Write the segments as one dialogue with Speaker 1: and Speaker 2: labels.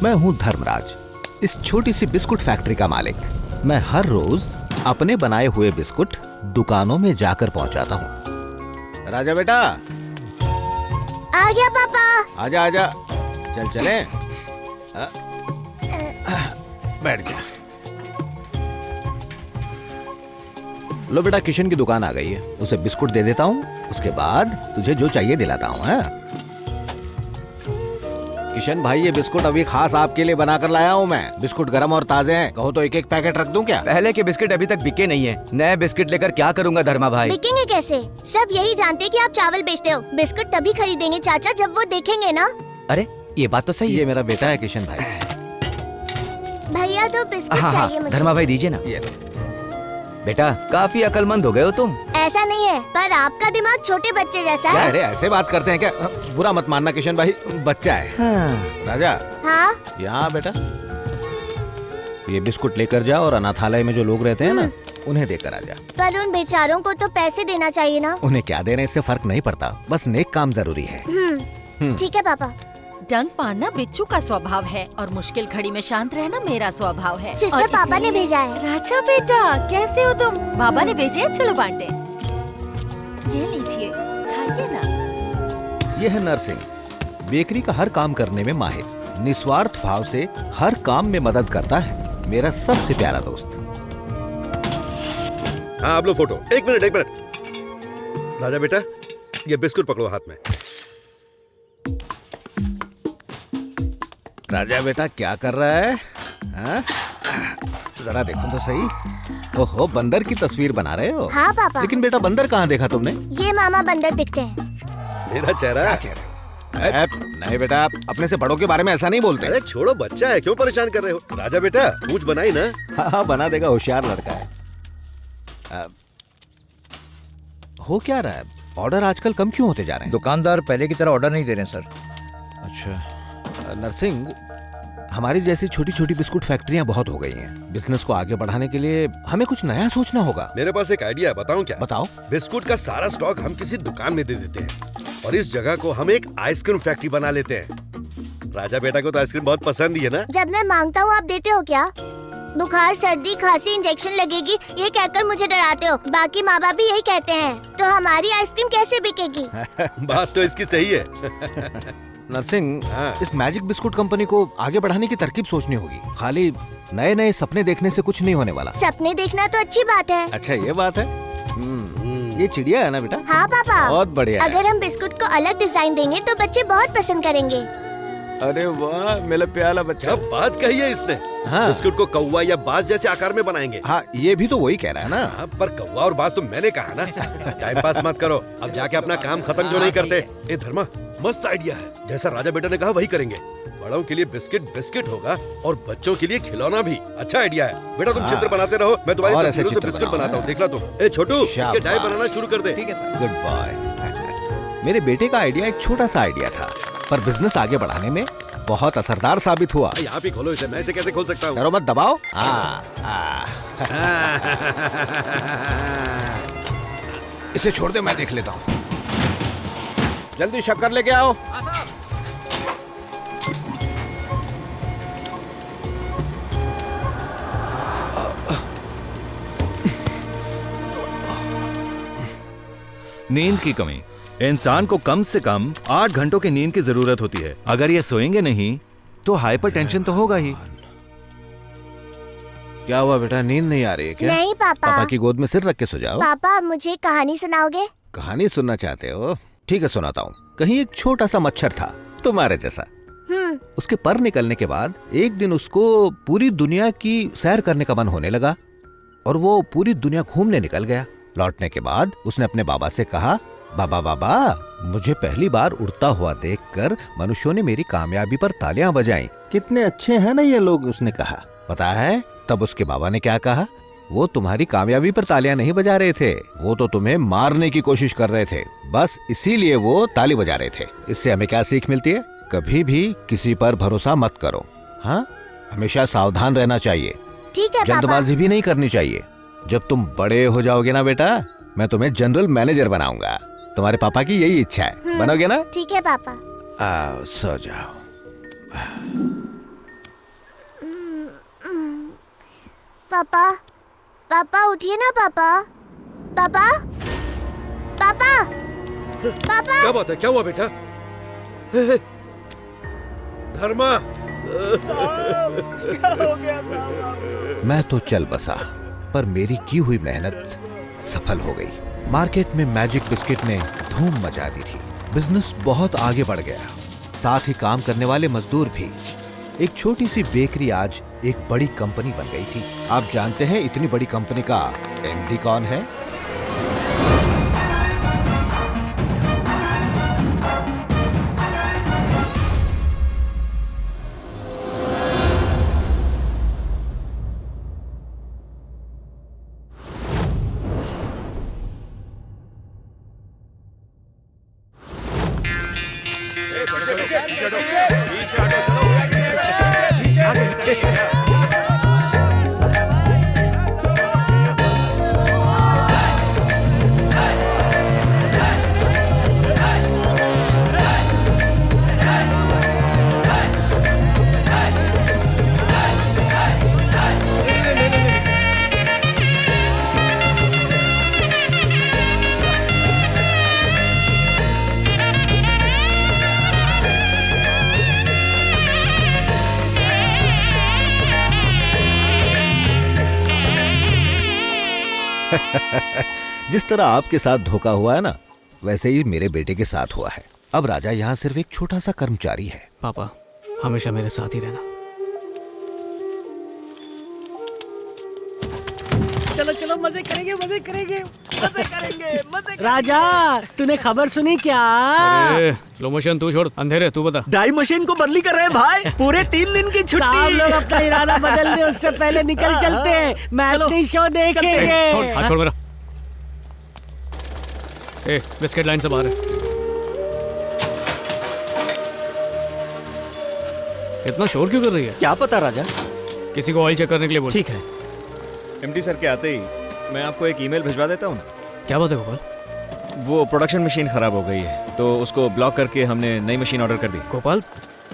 Speaker 1: मैं हूँ धर्मराज, इस छोटी सी बिस्कुट फैक्ट्री का मालिक। मैं हर रोज अपने बनाए हुए बिस्कुट दुकानों में जाकर पहुँचाता हूँ। राजा बेटा,
Speaker 2: आ गया पापा।
Speaker 1: आजा आजा, चल चले। बैठ जा। लो बेटा, किशन की दुकान आ गई है, उसे बिस्कुट दे देता हूँ, उसके बाद तुझे जो चाहिए दिलाता हूँ। किशन भाई, ये बिस्कुट अभी खास आपके लिए बनाकर लाया हूँ मैं। बिस्कुट गरम और ताजे हैं, कहो तो एक एक पैकेट रख दूं क्या?
Speaker 3: पहले के बिस्किट अभी तक बिके नहीं है, नए बिस्किट लेकर क्या करूँगा धर्मा भाई?
Speaker 2: बिकेंगे कैसे? सब यही जानते हैं कि आप चावल बेचते हो। बिस्कुट तभी खरीदेंगे चाचा जब वो देखेंगे ना।
Speaker 3: अरे ये बात तो सही है।
Speaker 1: ये मेरा बेटा है किशन भाई।
Speaker 2: भैया तो बिस्कुट चाहिए मुझे।
Speaker 3: धर्मा भाई दीजिए ना। बेटा काफी अकलमंद हो गए हो तुम।
Speaker 2: ऐसा नहीं है, पर आपका दिमाग छोटे बच्चे जैसा है।
Speaker 1: अरे ऐसे बात करते हैं क्या? बुरा मत मानना किशन भाई, बच्चा है। राजा,
Speaker 2: हाँ
Speaker 1: यहाँ बेटा, ये बिस्कुट लेकर जा और अनाथालय में जो लोग रहते हैं ना, उन्हें देकर आ जा।
Speaker 2: पर उन बेचारों को तो पैसे देना चाहिए ना।
Speaker 1: उन्हें क्या देने इससे फर्क नहीं पड़ता, बस नेक काम जरूरी है।
Speaker 2: ठीक है पापा।
Speaker 4: डंक मारना बिच्छू का स्वभाव है और मुश्किल घड़ी में शांत रहना मेरा स्वभाव है।
Speaker 2: सिस्टर
Speaker 4: और
Speaker 2: पापा ने भेजा है।
Speaker 4: राजा बेटा, कैसे हो तुम? बाबा ने भेजे, चलो बांटे। ये लीजिए, खाइए ना।
Speaker 1: यह है नरसिंह, बेकरी का हर काम करने में माहिर, निस्वार्थ भाव से हर काम में मदद करता है, मेरा सबसे प्यारा दोस्त।
Speaker 5: हाँ आप लो फोटो। एक मिनट। राजा बेटा, ये बिस्कुट पकड़ो हाथ में।
Speaker 1: राजा बेटा क्या कर रहा है? हाँ? जरा देखो तो सही। ओहो, बंदर की तस्वीर बना रहे हो?
Speaker 2: हाँ पापा।
Speaker 1: लेकिन बेटा बंदर कहाँ देखा तुमने?
Speaker 2: ये मामा बंदर दिखते हैं।
Speaker 5: मेरा चेहरा।
Speaker 1: क्या कह रहे हो? नहीं बेटा, आप अपने से बड़ों के बारे में ऐसा नहीं बोलते।
Speaker 5: अरे छोड़ो, बच्चा है, क्यों परेशान कर रहे हो? राजा बेटा पूछ बनाई ना।
Speaker 1: हाँ बना देगा, होशियार लड़का है। हो क्या रहा है? ऑर्डर आजकल कम क्यों होते जा रहे हैं?
Speaker 3: दुकानदार पहले की तरह ऑर्डर नहीं दे रहे सर।
Speaker 1: अच्छा नरसिंह, हमारी जैसी छोटी छोटी बिस्कुट फैक्ट्रियां बहुत हो गई हैं। बिजनेस को आगे बढ़ाने के लिए हमें कुछ नया सोचना होगा।
Speaker 5: मेरे पास एक आइडिया है, बताऊं क्या?
Speaker 1: बताओ।
Speaker 5: बिस्कुट का सारा स्टॉक हम किसी दुकान में दे देते हैं और इस जगह को हम एक आइसक्रीम फैक्ट्री बना लेते हैं। राजा बेटा को तो आइसक्रीम बहुत पसंद ही है ना।
Speaker 2: जब मैं मांगता हूँ आप देते हो क्या? बुखार, सर्दी, खांसी, इंजेक्शन लगेगी ये कहकर मुझे डराते हो। बाकी माँ बाप भी यही कहते हैं, तो हमारी आइसक्रीम कैसे बिकेगी?
Speaker 5: बात तो इसकी सही है।
Speaker 1: नरसिंह, इस मैजिक बिस्कुट कंपनी को आगे बढ़ाने की तरकीब सोचनी होगी। खाली नए नए सपने देखने से कुछ नहीं होने वाला।
Speaker 2: सपने देखना तो अच्छी बात है।
Speaker 1: अच्छा ये बात है। ये चिड़िया है ना बेटा?
Speaker 2: हाँ पापा।
Speaker 1: बहुत बढ़िया है।
Speaker 2: अगर हम बिस्कुट को अलग डिजाइन देंगे तो बच्चे बहुत पसंद करेंगे।
Speaker 1: अरे वाह, मेरा प्यारा बच्चा।
Speaker 5: क्या बात कही है इसने।
Speaker 1: हाँ।
Speaker 5: बिस्कुट को कौवा या बाज जैसे आकार में बनाएंगे।
Speaker 1: हाँ, ये भी तो वही कह रहा है ना।
Speaker 5: हाँ, पर कौवा और बाज तो मैंने कहा ना। टाइम पास मत करो, अब जाके अपना काम खत्म क्यों नहीं करते? ए धर्मा, मस्त आइडिया है। जैसा राजा बेटा ने कहा वही करेंगे। बड़ों के लिए बिस्किट बिस्किट होगा और बच्चों के लिए खिलौना भी। अच्छा आइडिया है बेटा, तुम चित्र बनाते रहो, मैं तुम्हारी तस्वीरों से बिस्किट बनाता हूँ। देखना तुम। ए छोटू, इसके डाई बनाना शुरू कर दे।
Speaker 1: ठीक है सर। Good boy. मेरे बेटे का आइडिया एक छोटा सा आइडिया था, पर बिजनेस आगे बढ़ाने में बहुत असरदार साबित हुआ।
Speaker 5: आप ही खोलो इसे, मैं इसे कैसे खोल सकता हूँ?
Speaker 1: डरो मत, दबाओ। इसे छोड़ दे, मैं देख लेता हूँ। जल्दी शक्कर लेके आओ।
Speaker 6: नींद की कमी। इंसान को कम से कम 8 घंटों की नींद की जरूरत होती है। अगर ये सोएंगे नहीं तो हाइपरटेंशन तो होगा ही।
Speaker 1: क्या हुआ बेटा, नींद नहीं आ रही है क्या?
Speaker 2: नहीं पापा।
Speaker 1: पापा की गोद में सिर रख के सो जाओ।
Speaker 2: पापा मुझे कहानी सुनाओगे?
Speaker 1: कहानी सुनना चाहते हो? ठीक है सुनाता हूँ। कहीं एक छोटा सा मच्छर था, तुम्हारे जैसा। उसके पर निकलने के बाद एक दिन उसको पूरी दुनिया की सैर करने का मन होने लगा और वो पूरी दुनिया घूमने निकल गया। लौटने के बाद उसने अपने बाबा से कहा, बाबा बाबा, मुझे पहली बार उड़ता हुआ देखकर मनुष्यों ने मेरी कामयाबी पर तालियां बजाई। कितने अच्छे हैं ना ये लोग, उसने कहा। पता है तब उसके बाबा ने क्या कहा? वो तुम्हारी कामयाबी पर तालियां नहीं बजा रहे थे, वो तो तुम्हें मारने की कोशिश कर रहे थे, बस इसीलिए वो ताली बजा रहे थे। इससे हमें क्या सीख मिलती है? कभी भी किसी पर भरोसा मत करो। हाँ, हमेशा सावधान रहना चाहिए।
Speaker 2: ठीक है पापा।
Speaker 1: जल्दबाजी भी नहीं करनी चाहिए। जब तुम बड़े हो जाओगे ना बेटा, मैं तुम्हें जनरल मैनेजर बनाऊंगा। तुम्हारे पापा की यही इच्छा है, बनोगे ना?
Speaker 2: ठीक है पापा।
Speaker 1: सो जाओ।
Speaker 2: पापा, पापा उठिए ना पापा, पापा, पापा, पापा।
Speaker 5: क्या बात है, क्या हुआ बेटा? धर्मा,
Speaker 1: मैं तो चल बसा, पर मेरी की हुई मेहनत सफल हो गई। मार्केट में मैजिक बिस्किट ने धूम मचा दी थी। बिजनेस बहुत आगे बढ़ गया, साथ ही काम करने वाले मजदूर भी। एक छोटी सी बेकरी आज एक बड़ी कंपनी बन गई थी। आप जानते हैं इतनी बड़ी कंपनी का एमडी कौन है? जिस तरह आपके साथ धोखा हुआ है ना, वैसे ही मेरे बेटे के साथ हुआ है। अब राजा यहाँ सिर्फ एक छोटा सा कर्मचारी है।
Speaker 7: पापा हमेशा मेरे साथ ही रहना।
Speaker 8: चलो चलो मजे करेंगे, मजे करेंगे, मजे करेंगे, मजे करेंगे। राजा, तूने खबर सुनी क्या?
Speaker 7: स्लो मोशन तू छोड़, अंधेरे तू बता।
Speaker 8: डाई मशीन को बदली कर रहे हैं भाई, पूरे 3 दिन की छुट्टी। आप लोग अपना इरादा बदल दे, उससे पहले निकल चलते हैं, मैचनी शो देखेंगे।
Speaker 7: छोड़, हाथ छोड़ मेरा। ए, बिस्किट लाइन से बाहर है। इतना शोर क्यों कर रही है?
Speaker 8: क्या पता राजा,
Speaker 7: किसी को ऑयल चेक करने के लिए बोल।
Speaker 8: ठीक है।
Speaker 6: एमडी सर के आते ही मैं आपको एक ईमेल भिजवा देता हूँ।
Speaker 7: क्या बात है गोपाल?
Speaker 6: वो प्रोडक्शन मशीन खराब हो गई है, तो उसको ब्लॉक करके हमने नई मशीन ऑर्डर कर दी।
Speaker 7: गोपाल,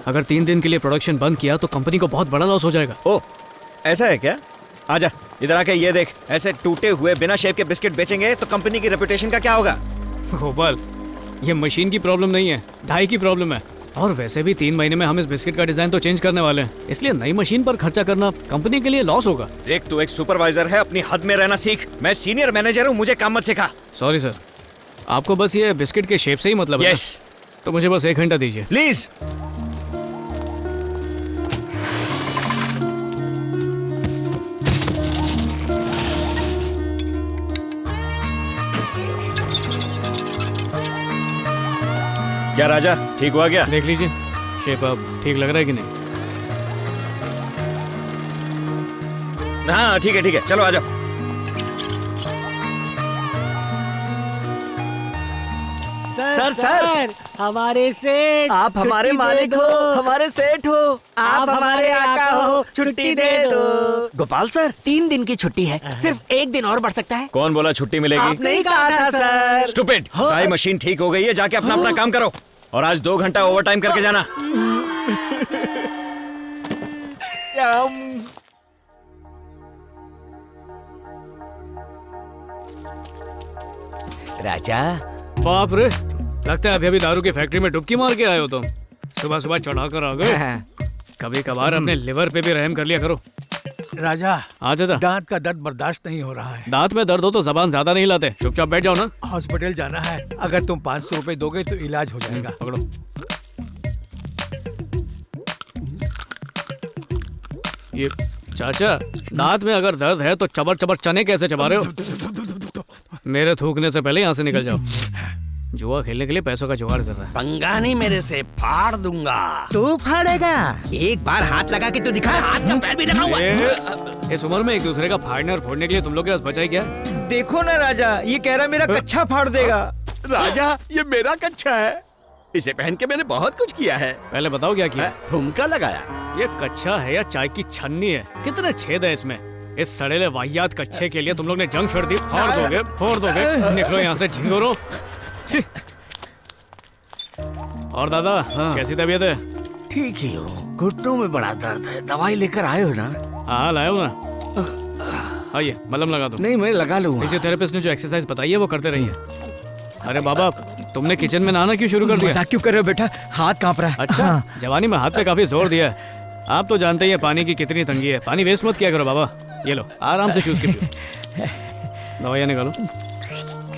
Speaker 7: अगर 3 दिन के लिए प्रोडक्शन बंद किया तो कंपनी को बहुत बड़ा लॉस हो जाएगा।
Speaker 6: ओ, ऐसा है क्या? आजा इधर आके ये देख, ऐसे टूटे हुए बिना शेप के बिस्किट बेचेंगे तो कंपनी की रेपुटेशन का क्या होगा?
Speaker 7: गोपाल, ये मशीन की प्रॉब्लम नहीं है, ढाई की प्रॉब्लम है। और वैसे भी 3 महीने में हम इस बिस्किट का डिजाइन तो चेंज करने वाले हैं, इसलिए नई मशीन पर खर्चा करना कंपनी के लिए लॉस होगा।
Speaker 6: देख, तू एक सुपरवाइजर है, अपनी हद में रहना सीख। मैं सीनियर मैनेजर हूँ, मुझे काम मत सिखा।
Speaker 7: सॉरी सर, आपको बस ये बिस्किट के शेप से ही मतलब है?
Speaker 6: यस।
Speaker 7: तो मुझे बस 1 घंटा दीजिए
Speaker 6: प्लीज। क्या राजा, ठीक हुआ क्या?
Speaker 7: देख लीजिए, शेप अब ठीक लग रहा है कि नहीं?
Speaker 6: हाँ ठीक है, चलो आ जाओ।
Speaker 8: सर, हमारे सेठ, आप हमारे मालिक हो, हमारे सेठ हो, आप हमारे आका हो, छुट्टी दे दो। गोपाल सर, 3 दिन की छुट्टी है, सिर्फ 1 दिन और बढ़ सकता है।
Speaker 6: कौन बोला छुट्टी मिलेगी?
Speaker 8: आप नहीं कहा था सर।
Speaker 6: स्टूपिड, टाई मशीन ठीक हो गई है, जाके अपना अपना काम करो और आज 2 घंटा ओवर टाइम करके जाना।
Speaker 3: राजा,
Speaker 7: बाप रे, लगता है अभी अभी दारू की फैक्ट्री में डुबकी मार के आए हो तुम। सुबह सुबह चढ़ा कर आ गए। कभी कभार अपने लिवर पे भी रहम कर लिया करो।
Speaker 9: राजा,
Speaker 7: हाँ चाचा।
Speaker 9: दांत का दर्द बर्दाश्त नहीं हो रहा है।
Speaker 7: दांत में दर्द हो तो जबान ज्यादा नहीं लाते, चुपचाप बैठ जाओ ना।
Speaker 9: हॉस्पिटल जाना है, अगर तुम 500 रुपए दोगे तो इलाज हो जाएगा।
Speaker 7: पकड़ो। ये चाचा, दांत में अगर दर्द है तो चबर चबर चने कैसे चबा रहे हो? मेरे थूकने से पहले यहाँ से निकल जाओ। जुआ खेलने के लिए पैसों का जुगाड़ कर रहा है।
Speaker 8: पंगा नहीं मेरे से, फाड़ दूंगा। तू फाड़ेगा? एक बार हाथ लगा के तो दिखा, हाथ का पैर भी लगा हुआ है।
Speaker 7: इस उम्र में एक दूसरे का फाड़ने और फोड़ने के लिए तुम लोग के पास बचा ही क्या?
Speaker 8: देखो ना राजा, ये कह रहा मेरा कच्छा फाड़ देगा।
Speaker 9: राजा, ये मेरा कच्छा है, इसे पहन के मैंने बहुत कुछ किया है।
Speaker 7: पहले बताओ क्या किया?
Speaker 9: ठुमका लगाया।
Speaker 7: ये कच्छा है या चाय की छन्नी है? कितने छेद है इसमें? इस सड़ेले वाहियात कच्छे के लिए तुम लोग ने जंग छेड़ दी। फाड़ दोगे, फोड़ दोगे, निकलो यहाँ से झिंगुरो। और दादा, कैसी तबीयत है?
Speaker 8: ठीक ही हो, घुटनों में बड़ा दर्द है, दवाई लेकर आए हो ना?
Speaker 7: हाँ लाए हो ना। आइए मलहम लगा दो।
Speaker 8: नहीं मैं लगा लूंगा।
Speaker 7: फिजियोथेरेपिस्ट ने जो एक्सरसाइज बताई है वो करते रहिए। अरे बाबा, तुमने किचन में नहाना क्यों शुरू कर दिया?
Speaker 8: मजाक क्यों कर रहे हो बेटा, हाथ कांप रहा है।
Speaker 7: अच्छा, जवानी में हाथ पे काफी जोर दिया है। आप तो जानते ही हैं पानी की कितनी तंगी है। पानी वेस्ट मत किया करो बाबा। ये लो, आराम से चूस के पियो। दवाइयाँ निकालो।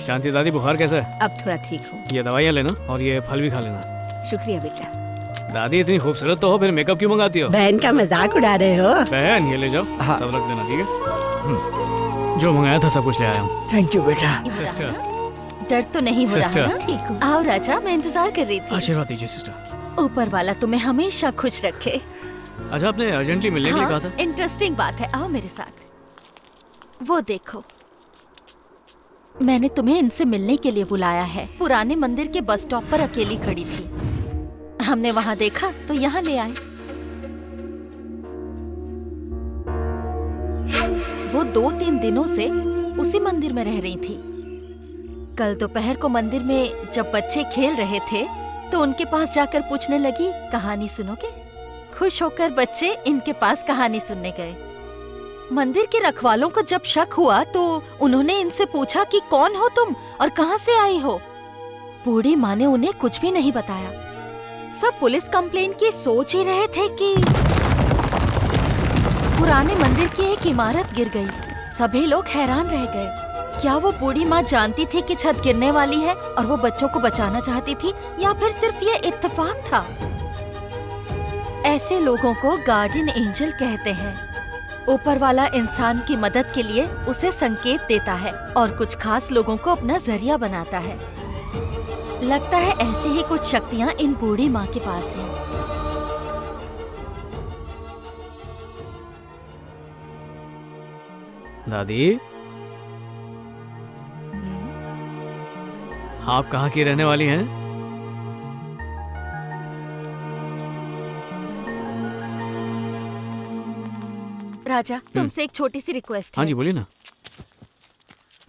Speaker 7: शांति दादी, बुखार कैसा है?
Speaker 4: अब थोड़ा ठीक हूँ।
Speaker 7: ये दवाइयाँ लेना और ये फल भी खा लेना।
Speaker 4: शुक्रिया बेटा।
Speaker 7: दादी इतनी खूबसूरत तो हो, फिर मेकअप क्यों मंगाती हो?
Speaker 10: बहन का मजाक उड़ा रहे हो?
Speaker 7: बहन, ये ले जाओ, सब रख देना, ठीक है? जो मंगाया था सब कुछ ले आया हूँ।
Speaker 8: थैंक यू बेटा।
Speaker 7: सिस्टर,
Speaker 4: दर्द तो नहीं हो रहा
Speaker 7: सिस्टर।
Speaker 4: है ना? ठीक हूँ। आओ राजा, मैं इंतजार कर रही थी।
Speaker 7: आशीर्वाद दीजिए सिस्टर।
Speaker 4: ऊपर वाला तुम्हें हमेशा खुश रखे।
Speaker 7: अच्छा, आपने अर्जेंटली मिलने के लिए कहा था?
Speaker 4: इंटरेस्टिंग बात है, आओ मेरे साथ। वो देखो, मैंने तुम्हें इनसे मिलने के लिए बुलाया है। पुराने मंदिर के बस स्टॉप पर अकेली खड़ी थी, हमने वहाँ देखा तो यहाँ ले आए। वो 2-3 दिनों से उसी मंदिर में रह रही थी। कल दोपहर को मंदिर में जब बच्चे खेल रहे थे तो उनके पास जाकर पूछने लगी, कहानी सुनोगे? खुश होकर बच्चे इनके पास कहानी सुनने गए। मंदिर के रखवालों को जब शक हुआ तो उन्होंने इनसे पूछा कि कौन हो तुम और कहां से आई हो। बूढ़ी माँ ने उन्हें कुछ भी नहीं बताया। सब पुलिस कंप्लेन की सोच ही रहे थे कि पुराने मंदिर की एक इमारत गिर गई। सभी लोग हैरान रह गए। क्या वो बूढ़ी माँ जानती थी कि छत गिरने वाली है और वो बच्चों को बचाना चाहती थी, या फिर सिर्फ ये इत्तेफाक था? ऐसे लोगों को गार्डियन एंजल कहते हैं। ऊपर वाला इंसान की मदद के लिए उसे संकेत देता है और कुछ खास लोगों को अपना जरिया बनाता है। लगता है ऐसी ही कुछ शक्तियाँ इन बूढ़ी माँ के पास हैं।
Speaker 7: दादी, आप कहाँ की रहने वाली हैं?
Speaker 4: राजा, तुमसे एक छोटी सी रिक्वेस्ट है।
Speaker 7: हाँ जी, बोलिए ना,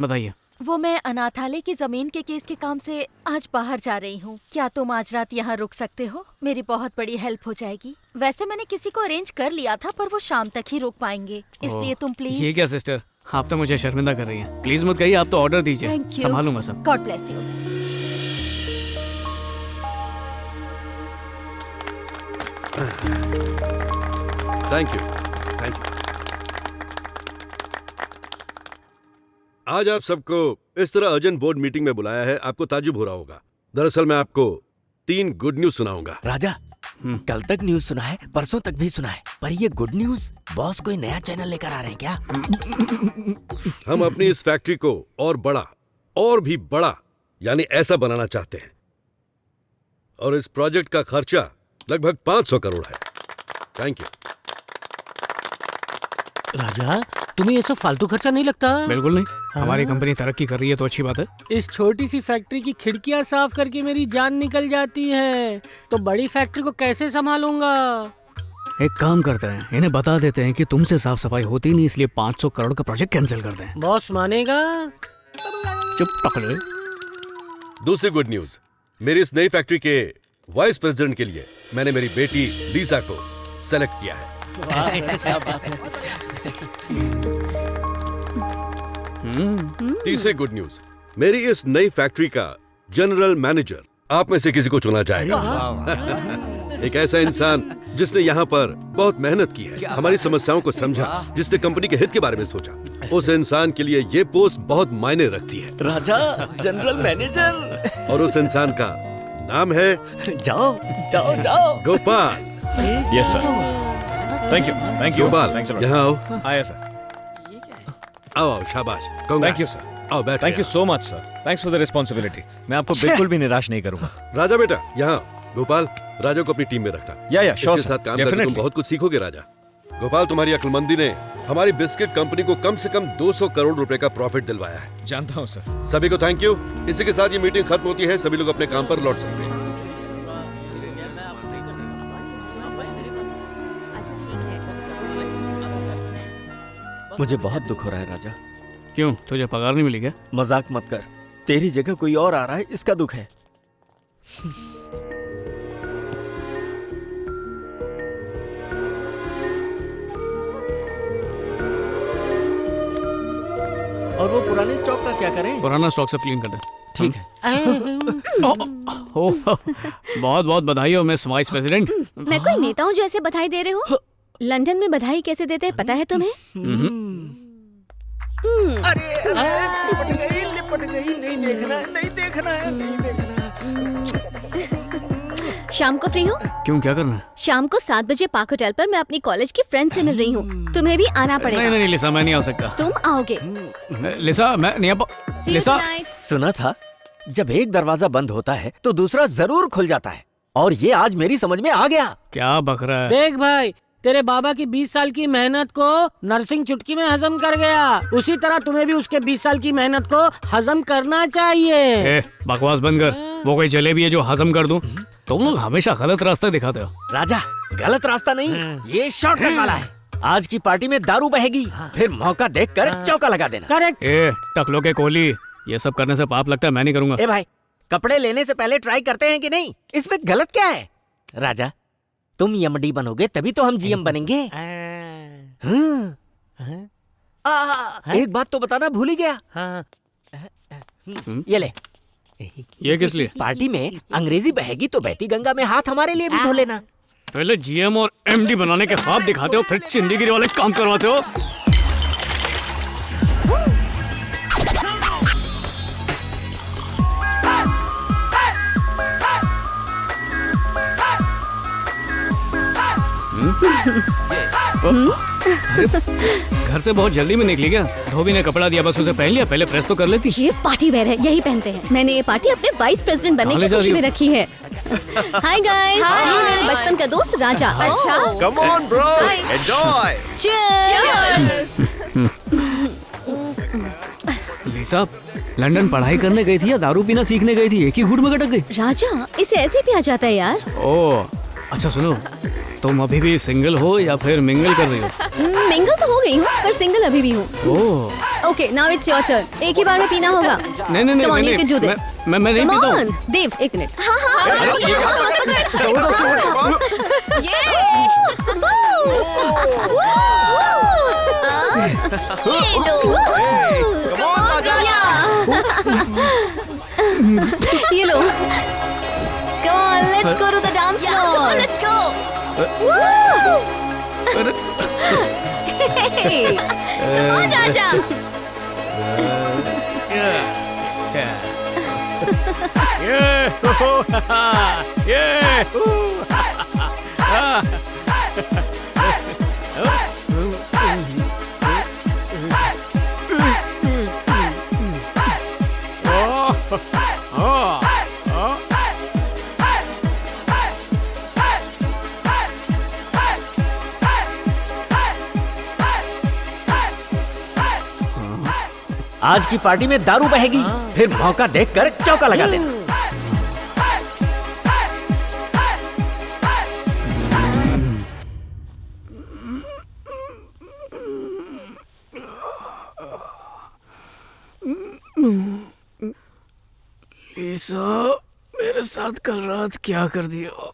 Speaker 7: बताइए।
Speaker 4: वो मैं अनाथालय की जमीन के केस के काम से आज बाहर जा रही हूँ। क्या तुम आज रात यहाँ रुक सकते हो? मेरी बहुत बड़ी हेल्प हो जाएगी। वैसे मैंने किसी को अरेंज कर लिया था, पर वो शाम तक ही रुक पाएंगे, इसलिए तुम प्लीज।
Speaker 7: ये क्या सिस्टर, आप तो मुझे शर्मिंदा कर रही हैं। प्लीज मत कहिए, आप तो ऑर्डर दीजिए,
Speaker 4: Thank you.
Speaker 7: संभालूंगा सब।
Speaker 4: God bless you.
Speaker 5: Thank you, thank you. आज आप सबको इस तरह अर्जेंट बोर्ड मीटिंग में बुलाया है, आपको ताजुब हो रहा होगा। दरअसल मैं आपको 3 गुड न्यूज सुनाऊंगा।
Speaker 8: राजा, कल तक न्यूज सुना है, परसों तक भी सुना है, पर ये गुड न्यूज बॉस कोई नया चैनल लेकर आ रहे हैं क्या?
Speaker 5: हम अपनी इस फैक्ट्री को और बड़ा, और भी बड़ा, यानी ऐसा बनाना चाहते हैं। और इस प्रोजेक्ट का खर्चा लगभग 500 करोड़ है। Thank you.
Speaker 11: राजा, तुम्हें ये सब फालतू खर्चा नहीं लगता?
Speaker 7: बिल्कुल नहीं, हमारी कंपनी तरक्की कर रही है तो अच्छी बात है।
Speaker 11: इस छोटी सी फैक्ट्री की खिड़कियां साफ करके मेरी जान निकल जाती है, तो बड़ी फैक्ट्री को कैसे संभालूंगा?
Speaker 7: एक काम करते हैं, इन्हें बता देते हैं कि तुमसे साफ सफाई होती नहीं, इसलिए 500 करोड़ का प्रोजेक्ट कैंसिल कर दें।
Speaker 11: बॉस मानेगा?
Speaker 7: चुप पकड़े।
Speaker 5: दूसरी गुड न्यूज, मेरी इस नई फैक्ट्री के वाइस प्रेसिडेंट के लिए मैंने मेरी बेटी लीसा को सेलेक्ट किया है। तीसरी गुड न्यूज, मेरी इस नई फैक्ट्री का जनरल मैनेजर आप में से किसी को चुना जाएगा। एक ऐसा इंसान जिसने यहाँ पर बहुत मेहनत की है, हमारी समस्याओं को समझा, जिसने कंपनी के हित के बारे में सोचा। उस इंसान के लिए ये पोस्ट बहुत मायने रखती है।
Speaker 8: राजा, जनरल मैनेजर।
Speaker 5: और उस इंसान का नाम है
Speaker 8: जाओ जाओ जाओ
Speaker 5: Gopal.
Speaker 6: Yes sir, thank you
Speaker 5: Gopal, यहाँ आओ।
Speaker 6: आया सर।
Speaker 5: आओ आओ, शाबाश।
Speaker 6: Thank you sir.
Speaker 5: आओ बैठ।
Speaker 6: Thank you so much sir, thanks for the responsibility. मैं आपको बिल्कुल भी निराश नहीं करूंगा।
Speaker 5: राजा बेटा, यहाँ गोपाल, राजा को अपनी टीम में रखना।
Speaker 6: या श्योर
Speaker 5: इसके
Speaker 6: सर,
Speaker 5: साथ काम करके तुम
Speaker 6: डेफिनेटली।
Speaker 5: बहुत कुछ सीखोगे राजा। गोपाल, तुम्हारी अक्लमंदी ने हमारी बिस्किट कंपनी को कम से कम 200 करोड़ रुपए का प्रॉफिट दिलवाया है।
Speaker 6: जानता हूँ सर।
Speaker 5: सभी को थैंक यू। इसी के साथ ये मीटिंग खत्म होती है, सभी लोग अपने काम पर लौट सकते हैं।
Speaker 8: मुझे बहुत दुख हो रहा है राजा।
Speaker 7: क्यों, तुझे पगार नहीं मिली क्या?
Speaker 8: मजाक मत कर, तेरी जगह कोई और आ रहा है, इसका दुख है। और वो पुराने स्टॉक का क्या करें?
Speaker 7: पुराना स्टॉक सब क्लीन कर दे।
Speaker 8: ठीक है।
Speaker 7: बहुत बहुत बधाई हो मिस वाइस प्रेसिडेंट।
Speaker 10: मैं कोई नेता हूँ जो ऐसे बधाई दे रहे हो? लंदन में बधाई कैसे देते हैं पता है तुम्हें?
Speaker 8: अरे लिपट गई, नहीं देखना है।
Speaker 10: शाम को फ्री हो?
Speaker 7: क्यों, क्या करना है?
Speaker 10: शाम को 7 बजे पार्क होटल पर मैं अपनी कॉलेज की फ्रेंड से मिल रही हूँ। तुम्हें भी आना पड़ेगा।
Speaker 7: नहीं लिसा, मैं नहीं आ सकता।
Speaker 10: तुम आओगे?
Speaker 7: लिसा, मैं नहीं आ लिसा,
Speaker 8: सुना था जब एक दरवाजा बंद होता है तो दूसरा जरूर खुल जाता है, और ये आज मेरी समझ में आ गया।
Speaker 7: क्या बक रहा है?
Speaker 11: देख भाई, तेरे बाबा की 20 साल की मेहनत को नरसिंह चुटकी में हजम कर गया, उसी तरह तुम्हें भी उसके 20 साल की मेहनत को हजम करना चाहिए।
Speaker 7: बकवास बंद कर। वो कोई जलेबी है जो हजम कर दूं? तुम लोग हमेशा गलत रास्ता दिखाते हो।
Speaker 8: राजा, गलत रास्ता नहीं, ये शॉर्टकट वाला है। आज की पार्टी में दारू बहेगी, फिर मौका देखकर चौका लगा देना।
Speaker 11: करेक्ट।
Speaker 7: टकलो के कोहली, ये सब करने से पाप लगता है, मैं नहीं करूंगा।
Speaker 8: ए भाई, कपड़े लेने से पहले ट्राई करते हैं कि नहीं? इसमें गलत क्या है? राजा, तुम एमडी बनोगे तभी तो हम जीएम बनेंगे। एक बात तो बताना भूल ही गया। ये ले।
Speaker 7: ये किस लिए?
Speaker 8: पार्टी में अंग्रेजी बहेगी तो बहती गंगा में हाथ हमारे लिए भी धो लेना।
Speaker 7: पहले जीएम और एमडी बनाने के ख्वाब दिखाते हो, फिर चिंदीगिरी वाले काम करवाते हो। घर से बहुत जल्दी में निकली क्या? धोबी ने कपड़ा दिया, बस उसे पहन लिया? पहले प्रेस तो कर लेती।
Speaker 10: ये पार्टी वेयर है, यही पहनते हैं। मैंने ये पार्टी अपने वाइस प्रेसिडेंट बनने की खुशी में रखी है। हाय गाइस, ये मेरे बचपन का दोस्त राजा। अच्छा,
Speaker 6: come on bro, enjoy.
Speaker 10: Cheers.
Speaker 7: Lisa, London पढ़ाई करने गई थी या दारू पीना सीखने गई थी? एक ही घूट में गटक गई।
Speaker 10: राजा, इसे ऐसे भी आ जाता है यार।
Speaker 7: ओह, अच्छा सुनो, तुम अभी भी सिंगल हो या फिर मिंगल कर रही हो?
Speaker 10: मिंगल तो हो गई हूँ, पर सिंगल अभी भी हूँ।
Speaker 7: Oh,
Speaker 10: okay, now it's your turn. एक ही बार में पीना होगा।
Speaker 7: नहीं नहीं
Speaker 10: Come on,
Speaker 7: नहीं,
Speaker 10: you can do this.
Speaker 7: मैं नहीं
Speaker 10: Come
Speaker 7: पीता
Speaker 10: on,
Speaker 7: हूँ।
Speaker 10: देव, एक मिनट। हाँ, ये लो। Come on, let's go to the dance floor. Let's go. Hey, come on, Raja.
Speaker 8: आज की पार्टी में दारू बहेगी, फिर मौका देखकर चौका लगा देना।
Speaker 7: लिसा, मेरे साथ कल रात क्या कर दिया?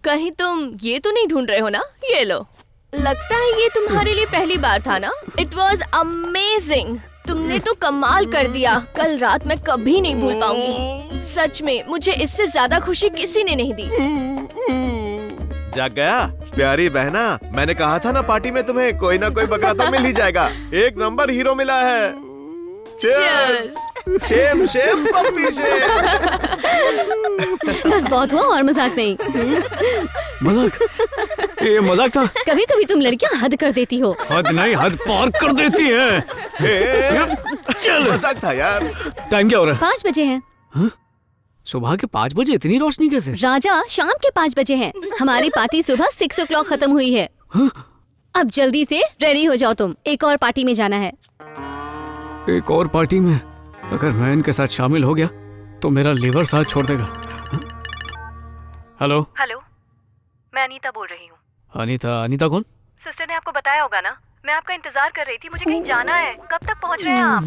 Speaker 12: कहीं तुम ये तो नहीं ढूंढ रहे हो ना? ये लो, लगता है ये तुम्हारे लिए पहली बार था ना? It was amazing. तुमने तो कमाल कर दिया। कल रात मैं कभी नहीं भूल पाऊंगी। सच में मुझे इससे ज्यादा खुशी किसी ने नहीं दी।
Speaker 6: जाग गया प्यारी बहना, मैंने कहा था ना पार्टी में तुम्हें कोई ना कोई बकरा तो मिल ही जाएगा। एक नंबर हीरो मिला है। Cheers! Shem shame puppy shame.
Speaker 10: बस बहुत हुआ और मजाक नहीं।
Speaker 7: मजाक? ये मजाक था?
Speaker 10: कभी कभी तुम लड़कियां हद कर देती हो।
Speaker 7: हद नहीं, हद पार कर देती है।
Speaker 6: मजाक था यार।
Speaker 7: टाइम क्या हो रहा है?
Speaker 10: 5 बजे हैं।
Speaker 7: सुबह के 5 बजे? इतनी रोशनी कैसे?
Speaker 10: राजा, शाम के 5 बजे हैं। हमारी पार्टी सुबह 6 o'clock खत्म हुई है। अब जल्दी से रेडी हो जाओ, तुम एक और पार्टी में जाना है।
Speaker 7: एक और पार्टी में? अगर मैं इनके साथ शामिल हो गया तो मेरा लीवर साथ छोड़ देगा। हेलो,
Speaker 4: मैं अनीता बोल रही हूँ।
Speaker 7: अनीता? अनीता कौन?
Speaker 4: सिस्टर ने आपको बताया होगा ना, मैं आपका इंतजार कर रही थी, मुझे कहीं जाना है। कब तक पहुंच रहे हैं आप?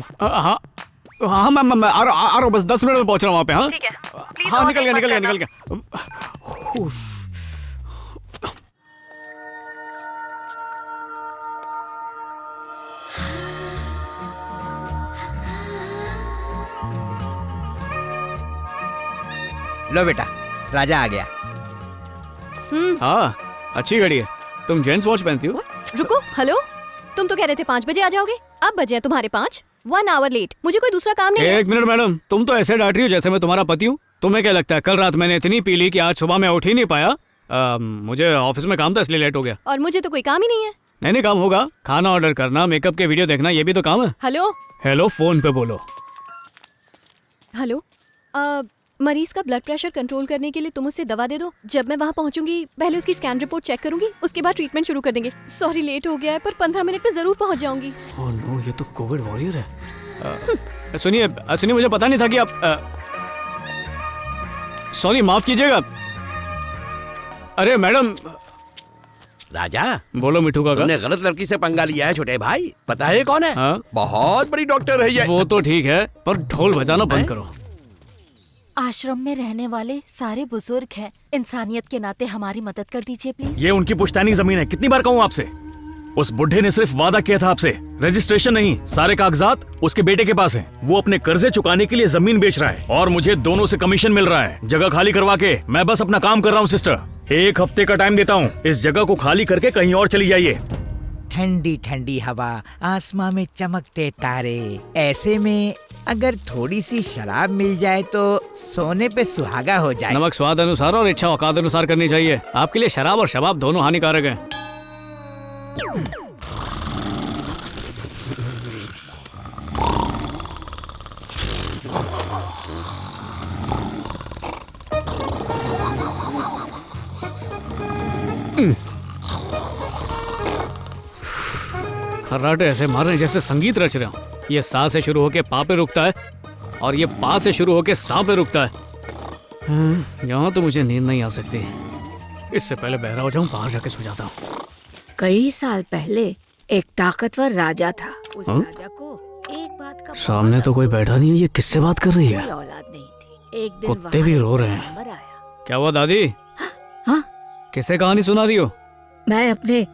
Speaker 7: हाँ हाँ मैं आ रहा हूँ, बस 10 मिनट में पहुंच रहा हूँ वहाँ पे। हाँ
Speaker 4: ठीक है, प्लीज।
Speaker 7: हाँ निकल गया।
Speaker 8: लो बेटा, राजा आ गया।
Speaker 7: हाँ अच्छी घड़ी है। तुम जेंट्स वॉच पहनती हो?
Speaker 13: रुको, हेलो, तुम तो कह रहे थे 5 बजे आ जाओगे, अब बजे हैं तुम्हारे 5, 1 आवर लेट। मुझे कोई दूसरा काम नहीं है।
Speaker 7: एक मिनट मैडम, तुम तो ऐसे डांट रही हो जैसे मैं तुम्हारा पति हूँ। तुम्हें क्या लगता है कल रात मैंने इतनी पी ली कि आज सुबह मैं उठ ही नहीं पाया? मुझे ऑफिस में काम था इसलिए लेट हो गया।
Speaker 13: और मुझे तो कोई काम ही नहीं है।
Speaker 7: नहीं काम होगा, खाना ऑर्डर करना, मेकअप के वीडियो देखना, ये भी तो काम है।
Speaker 13: हेलो,
Speaker 7: फोन पे बोलो।
Speaker 13: हेलो, मरीज का ब्लड प्रेशर कंट्रोल करने के लिए तुम उससे दवा दे दो। जब मैं वहाँ पहुँचूंगी पहले उसकी स्कैन रिपोर्ट चेक करूंगी, उसके बाद ट्रीटमेंट शुरू कर देंगे। सॉरी लेट हो गया है, पर 15 मिनट में जरूर पहुँच जाऊंगी।
Speaker 7: ओह नो, ये तो कोविड वॉरियर है। सुनिए मुझे पता नहीं था कि आप सॉरी माफ कीजिएगा। अरे मैडम।
Speaker 9: राजा
Speaker 7: बोलो मिठू काका।
Speaker 9: तुमने गलत लड़की से पंगा लिया है छोटे भाई। पता है कौन है?
Speaker 7: हाँ?
Speaker 9: बहुत बड़ी डॉक्टर है ये।
Speaker 7: वो तो ठीक है, पर ढोल बजाना बंद करो।
Speaker 4: आश्रम में रहने वाले सारे बुजुर्ग हैं, इंसानियत के नाते हमारी मदद कर दीजिए प्लीज।
Speaker 14: ये उनकी पुश्तैनी जमीन है, कितनी बार कहूँ आपसे। उस बुढ़े ने सिर्फ वादा किया था आपसे, रजिस्ट्रेशन नहीं। सारे कागजात उसके बेटे के पास हैं। वो अपने कर्जे चुकाने के लिए जमीन बेच रहा है और मुझे दोनों से कमीशन मिल रहा है। जगह खाली करवा के मैं बस अपना काम कर रहा हूँ सिस्टर। 1 हफ्ते का टाइम देता हूँ, इस जगह को खाली करके कहीं और चली जाइए।
Speaker 8: ठंडी ठंडी हवा, आसमां में चमकते तारे, ऐसे में अगर थोड़ी सी शराब मिल जाए तो सोने पे सुहागा हो जाए।
Speaker 7: नमक स्वाद अनुसार और इच्छा औकात अनुसार करनी चाहिए। आपके लिए शराब और शबाब दोनों हानिकारक हैं। खर्राटे ऐसे मार रहे जैसे संगीत रच रहे हो। ये सा से शुरू होके पा पे रुकता है और ये पा से शुरू होके सा पे रुकता है। यहाँ तो मुझे नींद नहीं आ सकती। इससे पहले बहरा हो जाऊं, बाहर जाके सो जाता हूँ।
Speaker 15: कई साल पहले एक ताकतवर राजा था। उस राजा को एक बात का
Speaker 7: सामने तो कोई बैठा नहीं है, ये किससे बात कर रही है?
Speaker 15: कोई औलाद नहीं थी। एक दिन
Speaker 7: कुत्ते भी रो रहे हैं। क्या हुआ दादी?
Speaker 15: हाँ?
Speaker 7: किसे कहानी सुना रही हो?
Speaker 15: मैं अपने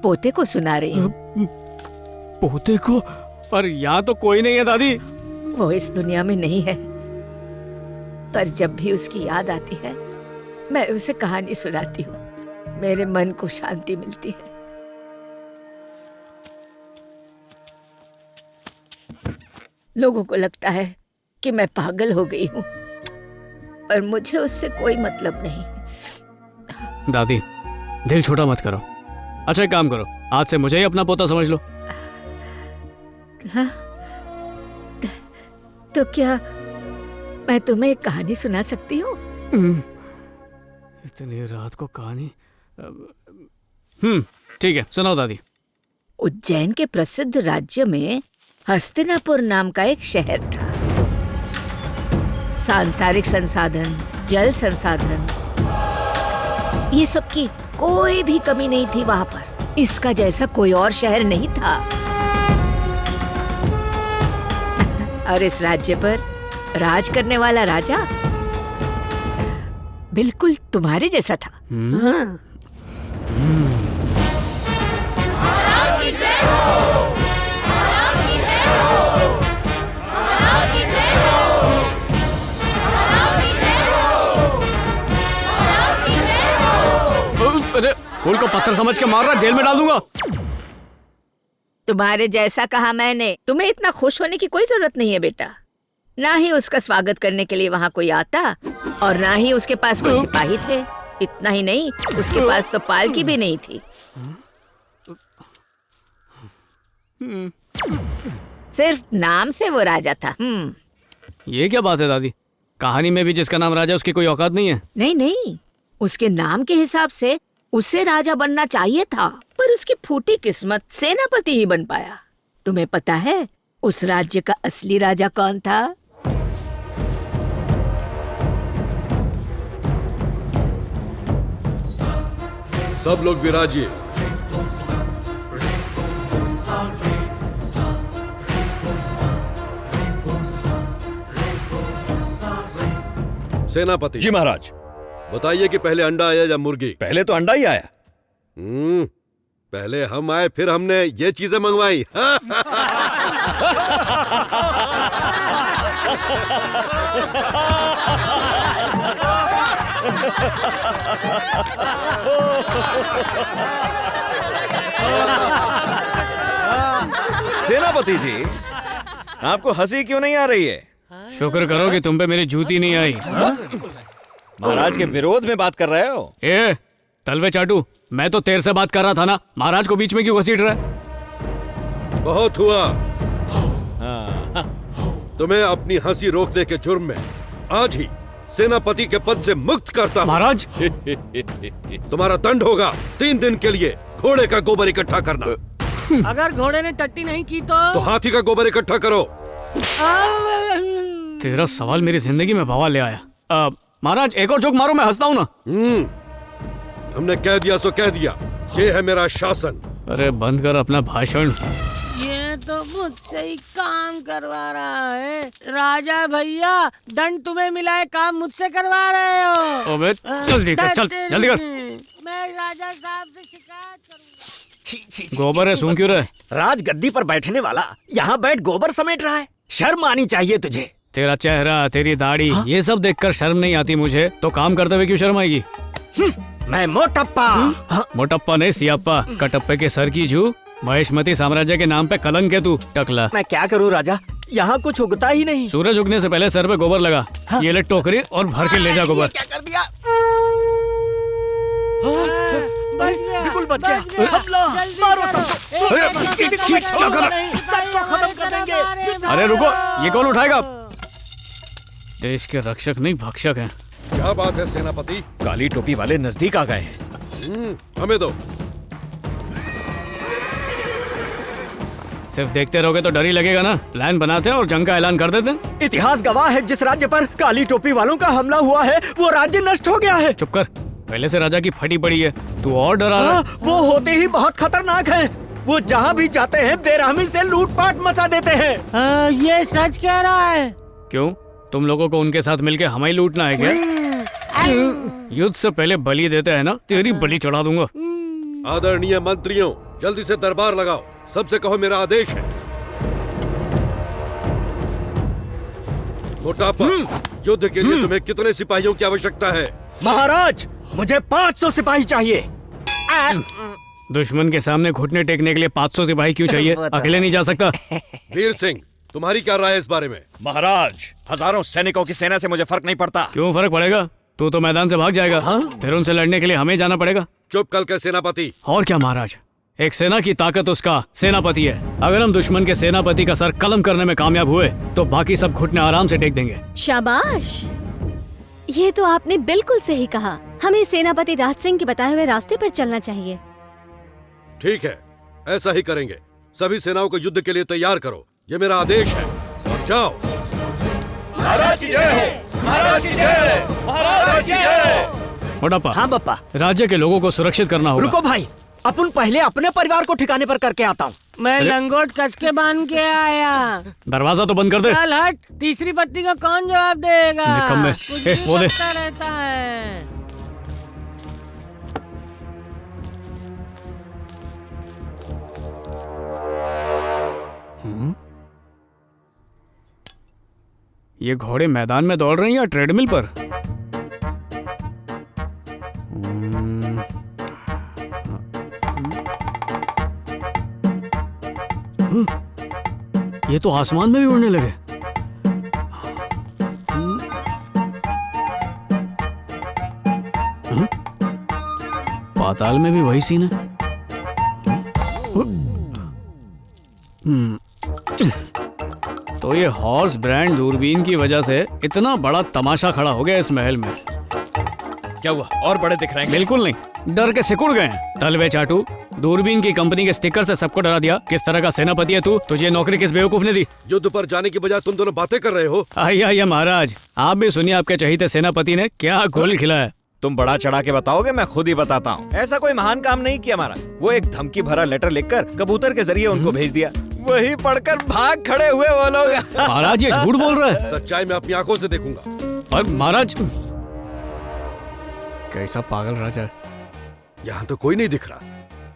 Speaker 15: पोते को सुना रही हूँ।
Speaker 7: पोते को? पर यहाँ तो कोई नहीं है दादी।
Speaker 15: वो इस दुनिया में नहीं है, पर जब भी उसकी याद आती है मैं उसे कहानी सुनाती हूँ। मेरे मन को शांति मिलती है। लोगों को लगता है कि मैं पागल हो गई हूँ, पर मुझे उससे कोई मतलब नहीं।
Speaker 7: दादी दिल छोटा मत करो। अच्छा एक काम करो, आज से मुझे ही अपना पोता समझ लो।
Speaker 15: हाँ? तो क्या मैं तुम्हें एक कहानी सुना सकती हूँ?
Speaker 7: इतनी रात को कहानी? ठीक है, सुनाओ दादी।
Speaker 15: उज्जैन के प्रसिद्ध राज्य में हस्तिनापुर नाम का एक शहर था। सांसारिक संसाधन, जल संसाधन, ये सब की कोई भी कमी नहीं थी वहां पर। इसका जैसा कोई और शहर नहीं था। और इस राज्य पर राज करने वाला राजा बिल्कुल तुम्हारे जैसा था। हाँ।
Speaker 7: अरे फूल को पत्थर समझ के मार रहा, जेल में डाल दूंगा।
Speaker 15: तुम्हारे जैसा कहा मैंने। तुम्हें इतना खुश होने की कोई जरूरत नहीं है बेटा। ना ही उसका स्वागत करने के लिए वहाँ कोई आता और ना ही उसके पास कोई सिपाही थे। इतना ही नहीं, उसके पास तो पालकी भी नहीं थी। सिर्फ नाम से वो राजा था।
Speaker 7: ये क्या बात है दादी? कहानी में भी जिसका नाम राजा उसकी कोई औकात नहीं है?
Speaker 15: नहीं नहीं, उसके नाम के हिसाब से उसे राजा बनना चाहिए था, पर उसकी फूटी किस्मत सेनापति ही बन पाया। तुम्हें पता है उस राज्य का असली राजा कौन था?
Speaker 5: सब लोग विराजिए। सेनापति
Speaker 14: जी महाराज।
Speaker 5: बताइए कि पहले अंडा आया या मुर्गी?
Speaker 14: पहले तो अंडा ही आया।
Speaker 5: पहले हम आए फिर हमने ये चीजें मंगवाई।
Speaker 14: सेनापति जी, आपको हंसी क्यों नहीं आ रही है?
Speaker 7: शुक्र करो कि तुम पे मेरी जूती नहीं आई।
Speaker 14: महाराज के विरोध में बात कर रहे हो?
Speaker 7: ए तलवे चाटू, मैं तो तेरे से बात कर रहा था ना, महाराज को बीच में क्यों घसीट रहा है?
Speaker 5: बहुत हुआ। तुम्हें अपनी हंसी रोकने के जुर्म में आज ही सेनापति के पद से मुक्त करता हूं।
Speaker 7: महाराज
Speaker 5: तुम्हारा दंड होगा 3 दिन के लिए घोड़े का गोबर इकट्ठा करना।
Speaker 11: अगर घोड़े ने टट्टी नहीं की तो
Speaker 5: हाथी का गोबर इकट्ठा करो।
Speaker 7: तेरा सवाल मेरी जिंदगी में बवाल ले आया। महाराज एक और जोक मारो, मैं हंसता हूँ ना।
Speaker 5: हमने कह दिया सो कह दिया, ये है मेरा शासन।
Speaker 7: अरे बंद कर अपना भाषण।
Speaker 11: ये तो मुझसे ही काम करवा रहा है। राजा भैया, दंड तुम्हें मिला है, काम मुझसे करवा रहे हो।
Speaker 7: अबे जल्दी कर, चल जल्दी कर।
Speaker 11: मैं राजा साहब से शिकायत करूंगा।
Speaker 7: गोबर है, सूंघ क्यों रहे?
Speaker 8: राज गद्दी पर बैठने वाला यहाँ बैठ गोबर समेट रहा है। शर्म आनी चाहिए तुझे।
Speaker 7: तेरा चेहरा, तेरी दाढ़ी, ये सब देखकर शर्म नहीं आती मुझे, तो काम करते हुए क्यों शर्म आएगी?
Speaker 8: मैं मोटप्पा।
Speaker 7: मोटप्पा नहीं, सियाप्पा। कटप्पे के सर की जू, महेशमती साम्राज्य के नाम पे कलंक है तू, टकला।
Speaker 8: मैं क्या करूं राजा, यहाँ कुछ उगता ही नहीं।
Speaker 7: सूरज उगने से पहले सर पे गोबर लगा। ये ले टोकरी और भर के ले जा गोबर।
Speaker 8: क्या कर दिया? बिल्कुल बच गया। मारो सबको खत्म कर देंगे।
Speaker 7: अरे रुको, ये कौन उठाएगा? देश के रक्षक नहीं, भक्षक हैं।
Speaker 5: क्या बात है सेनापति?
Speaker 14: काली टोपी वाले नजदीक आ गए हैं।
Speaker 5: हमें दो।
Speaker 7: सिर्फ देखते रहोगे तो डर ही लगेगा ना। प्लान बनाते हैं और जंग का ऐलान कर देते हैं।
Speaker 8: इतिहास गवाह है, जिस राज्य पर काली टोपी वालों का हमला हुआ है वो राज्य नष्ट हो गया है।
Speaker 7: चुप कर, पहले से राजा की फटी पड़ी है, तू और डरा रहा है।
Speaker 8: वो होते ही बहुत खतरनाक है। वो जहाँ भी जाते हैं बेरहमी से लूटपाट मचा देते हैं।
Speaker 11: ये सच कह रहा है।
Speaker 7: क्यों, तुम लोगों को उनके साथ मिलके हमें ही लूटना है क्या? युद्ध से पहले बलि देते हैं ना, तेरी बलि चढ़ा दूंगा।
Speaker 5: आदरणीय मंत्रियों, जल्दी से दरबार लगाओ, सबसे कहो मेरा आदेश है। मोटापा, युद्ध के लिए तुम्हें कितने सिपाहियों की आवश्यकता है?
Speaker 8: महाराज, मुझे 500 सिपाही चाहिए।
Speaker 7: दुश्मन के सामने घुटने टेकने के लिए 500 सिपाही क्यों चाहिए? अकेले नहीं जा सकता।
Speaker 5: वीर सिंह, तुम्हारी क्या राय है इस बारे में?
Speaker 14: महाराज, हजारों सैनिकों की सेना से मुझे फर्क नहीं पड़ता।
Speaker 7: क्यों फर्क पड़ेगा? तू तो मैदान से भाग जाएगा। फिर उनसे लड़ने के लिए हमें जाना पड़ेगा।
Speaker 5: चुप कल के सेनापति।
Speaker 7: और क्या महाराज, एक सेना की ताकत उसका सेनापति है। अगर हम दुश्मन के सेनापति का सर कलम करने में कामयाब हुए तो बाकी सब घुटने आराम से टेक देंगे।
Speaker 10: शाबाश, ये तो आपने बिल्कुल सही कहा। हमें सेनापति राज सिंह के बताए हुए रास्ते पर चलना चाहिए।
Speaker 5: ठीक है, ऐसा ही करेंगे। सभी सेनाओं को युद्ध के लिए तैयार करो, ये मेरा आदेश है। और जाओ।
Speaker 14: महाराज की जय हो, महाराज की जय, महाराज की जय।
Speaker 7: मोटापा।
Speaker 8: हाँ बप्पा।
Speaker 7: राज्य के लोगों को सुरक्षित करना होगा।
Speaker 8: रुको भाई, अपन पहले अपने परिवार को ठिकाने पर करके आता हूँ।
Speaker 11: मैं लंगोट कस के बांध के आया।
Speaker 7: दरवाजा तो बंद कर दे।
Speaker 11: चल हट, तीसरी पत्नी को कौन जवाब देगा?
Speaker 7: निकम्मे।
Speaker 11: कुछ
Speaker 7: ए,
Speaker 11: भी
Speaker 7: वो दे।
Speaker 11: करता रहता है।
Speaker 7: ये घोड़े मैदान में दौड़ रहे हैं या ट्रेडमिल पर? ये तो आसमान में भी उड़ने लगे। पाताल में भी वही सीन है। तो ये हॉर्स ब्रांड दूरबीन की वजह से इतना बड़ा तमाशा खड़ा हो गया इस महल में।
Speaker 14: क्या हुआ, और बड़े दिख रहे हैं?
Speaker 7: बिल्कुल नहीं, डर के सिकुड़ गए हैं। तलवे चाटू, दूरबीन की कंपनी के स्टिकर से सबको डरा दिया। किस तरह का सेनापति है तू? तुझे नौकरी किस बेवकूफ ने दी?
Speaker 5: युद्ध पर जाने की बजाय तुम दोनों बातें कर रहे हो।
Speaker 7: आइए महाराज, आप भी सुनिए आपके चहीते सेनापति ने क्या गोल खिलाया।
Speaker 14: तुम बड़ा चढ़ा के बताओगे, मैं खुद ही बताता हूँ। ऐसा कोई महान काम नहीं किया महाराज। वो एक धमकी भरा लेटर लिखकर कबूतर के जरिए उनको भेज दिया। वही पढ़कर भाग खड़े हुए वो लोग।
Speaker 7: महाराज ये झूठ बोल रहा है।
Speaker 5: सच्चाई मैं अपनी आंखों से देखूंगा।
Speaker 7: और महाराज कैसा पागल राजा है।
Speaker 5: यहाँ तो कोई नहीं दिख रहा।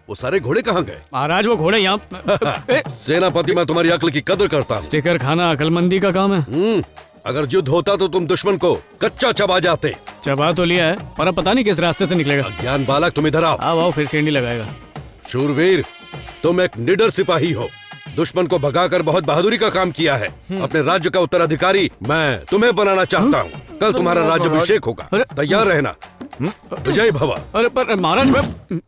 Speaker 5: वो सारे घोड़े कहाँ गए?
Speaker 7: महाराज वो घोड़े यहाँ।
Speaker 5: सेनापति, मैं तुम्हारी अक्ल की कदर करता हूँ।
Speaker 7: स्टिकर खाना अक्लमंदी का काम है।
Speaker 5: अगर युद्ध होता तो तुम दुश्मन को कच्चा चबा जाते।
Speaker 7: चबा तो लिया है, पर अब पता नहीं किस रास्ते से निकलेगा।
Speaker 5: ज्ञान बालक, तुम इधर आओ।
Speaker 7: आओ फिर सेंडी लगाएगा।
Speaker 5: शूरवीर, तुम एक निडर सिपाही हो। दुश्मन को भगाकर बहुत बहादुरी का काम किया है। अपने राज्य का उत्तराधिकारी मैं तुम्हें बनाना चाहता हूँ। कल तुम्हारा राज्याभिषेक होगा, तैयार रहना। विजय भव।
Speaker 7: अरे पर महाराज, मैं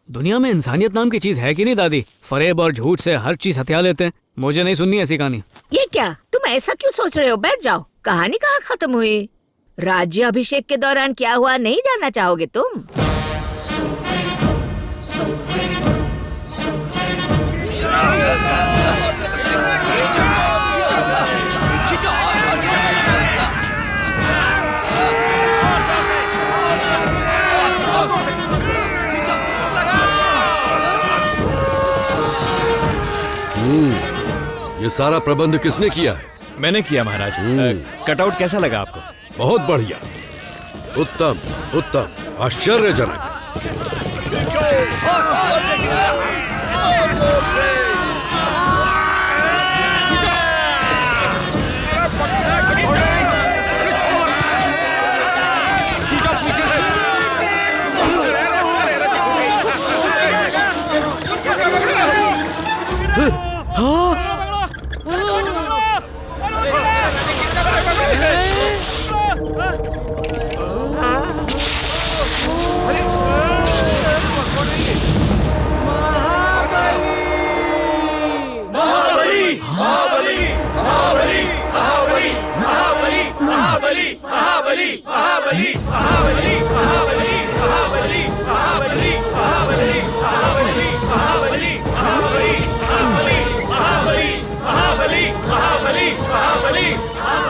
Speaker 7: दुनिया में इंसानियत नाम की चीज है कि नहीं दादी? फरेब और झूठ से हर चीज हथिया लेते हैं। मुझे नहीं सुननी ऐसी कहानी।
Speaker 15: ये क्या, तुम ऐसा क्यों सोच रहे हो? बैठ जाओ। कहानी कहाँ खत्म हुई? राज्य अभिषेक के दौरान क्या हुआ नहीं जानना चाहोगे तुम?
Speaker 5: ये सारा प्रबंध किसने किया है?
Speaker 14: मैंने किया महाराज। कटआउट कैसा लगा आपको?
Speaker 5: बहुत बढ़िया, उत्तम उत्तम, आश्चर्यजनक।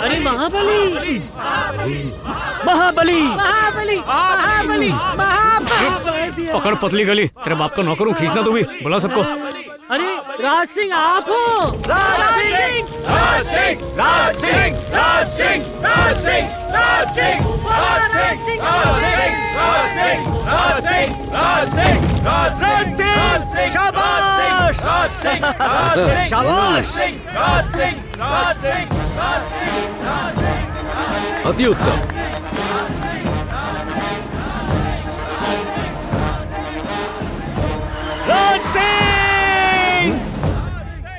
Speaker 11: अरे महाबली,
Speaker 8: महाबली,
Speaker 11: महाबली, महाबली, महाबली।
Speaker 7: पकड़ पतली गली, तेरे बाप का नौकर हूँ, खींचना तू भी। बुला सबको।
Speaker 11: अरे राज सिंह, आप हो?
Speaker 8: राज सिंह, राज सिंह, राज सिंह, राज सिंह, राज सिंह, राज सिंह, राज सिंह, राज सिंह, राज सिंह, राज सिंह, राज सिंह, राज सिंह, शाबाश, राज सिंह, राज सिंह, शाबाश, राज सिंह, राज सिंह, राज सिंह, राज सिंह।
Speaker 5: अति उत्तम।
Speaker 8: राज सिंह,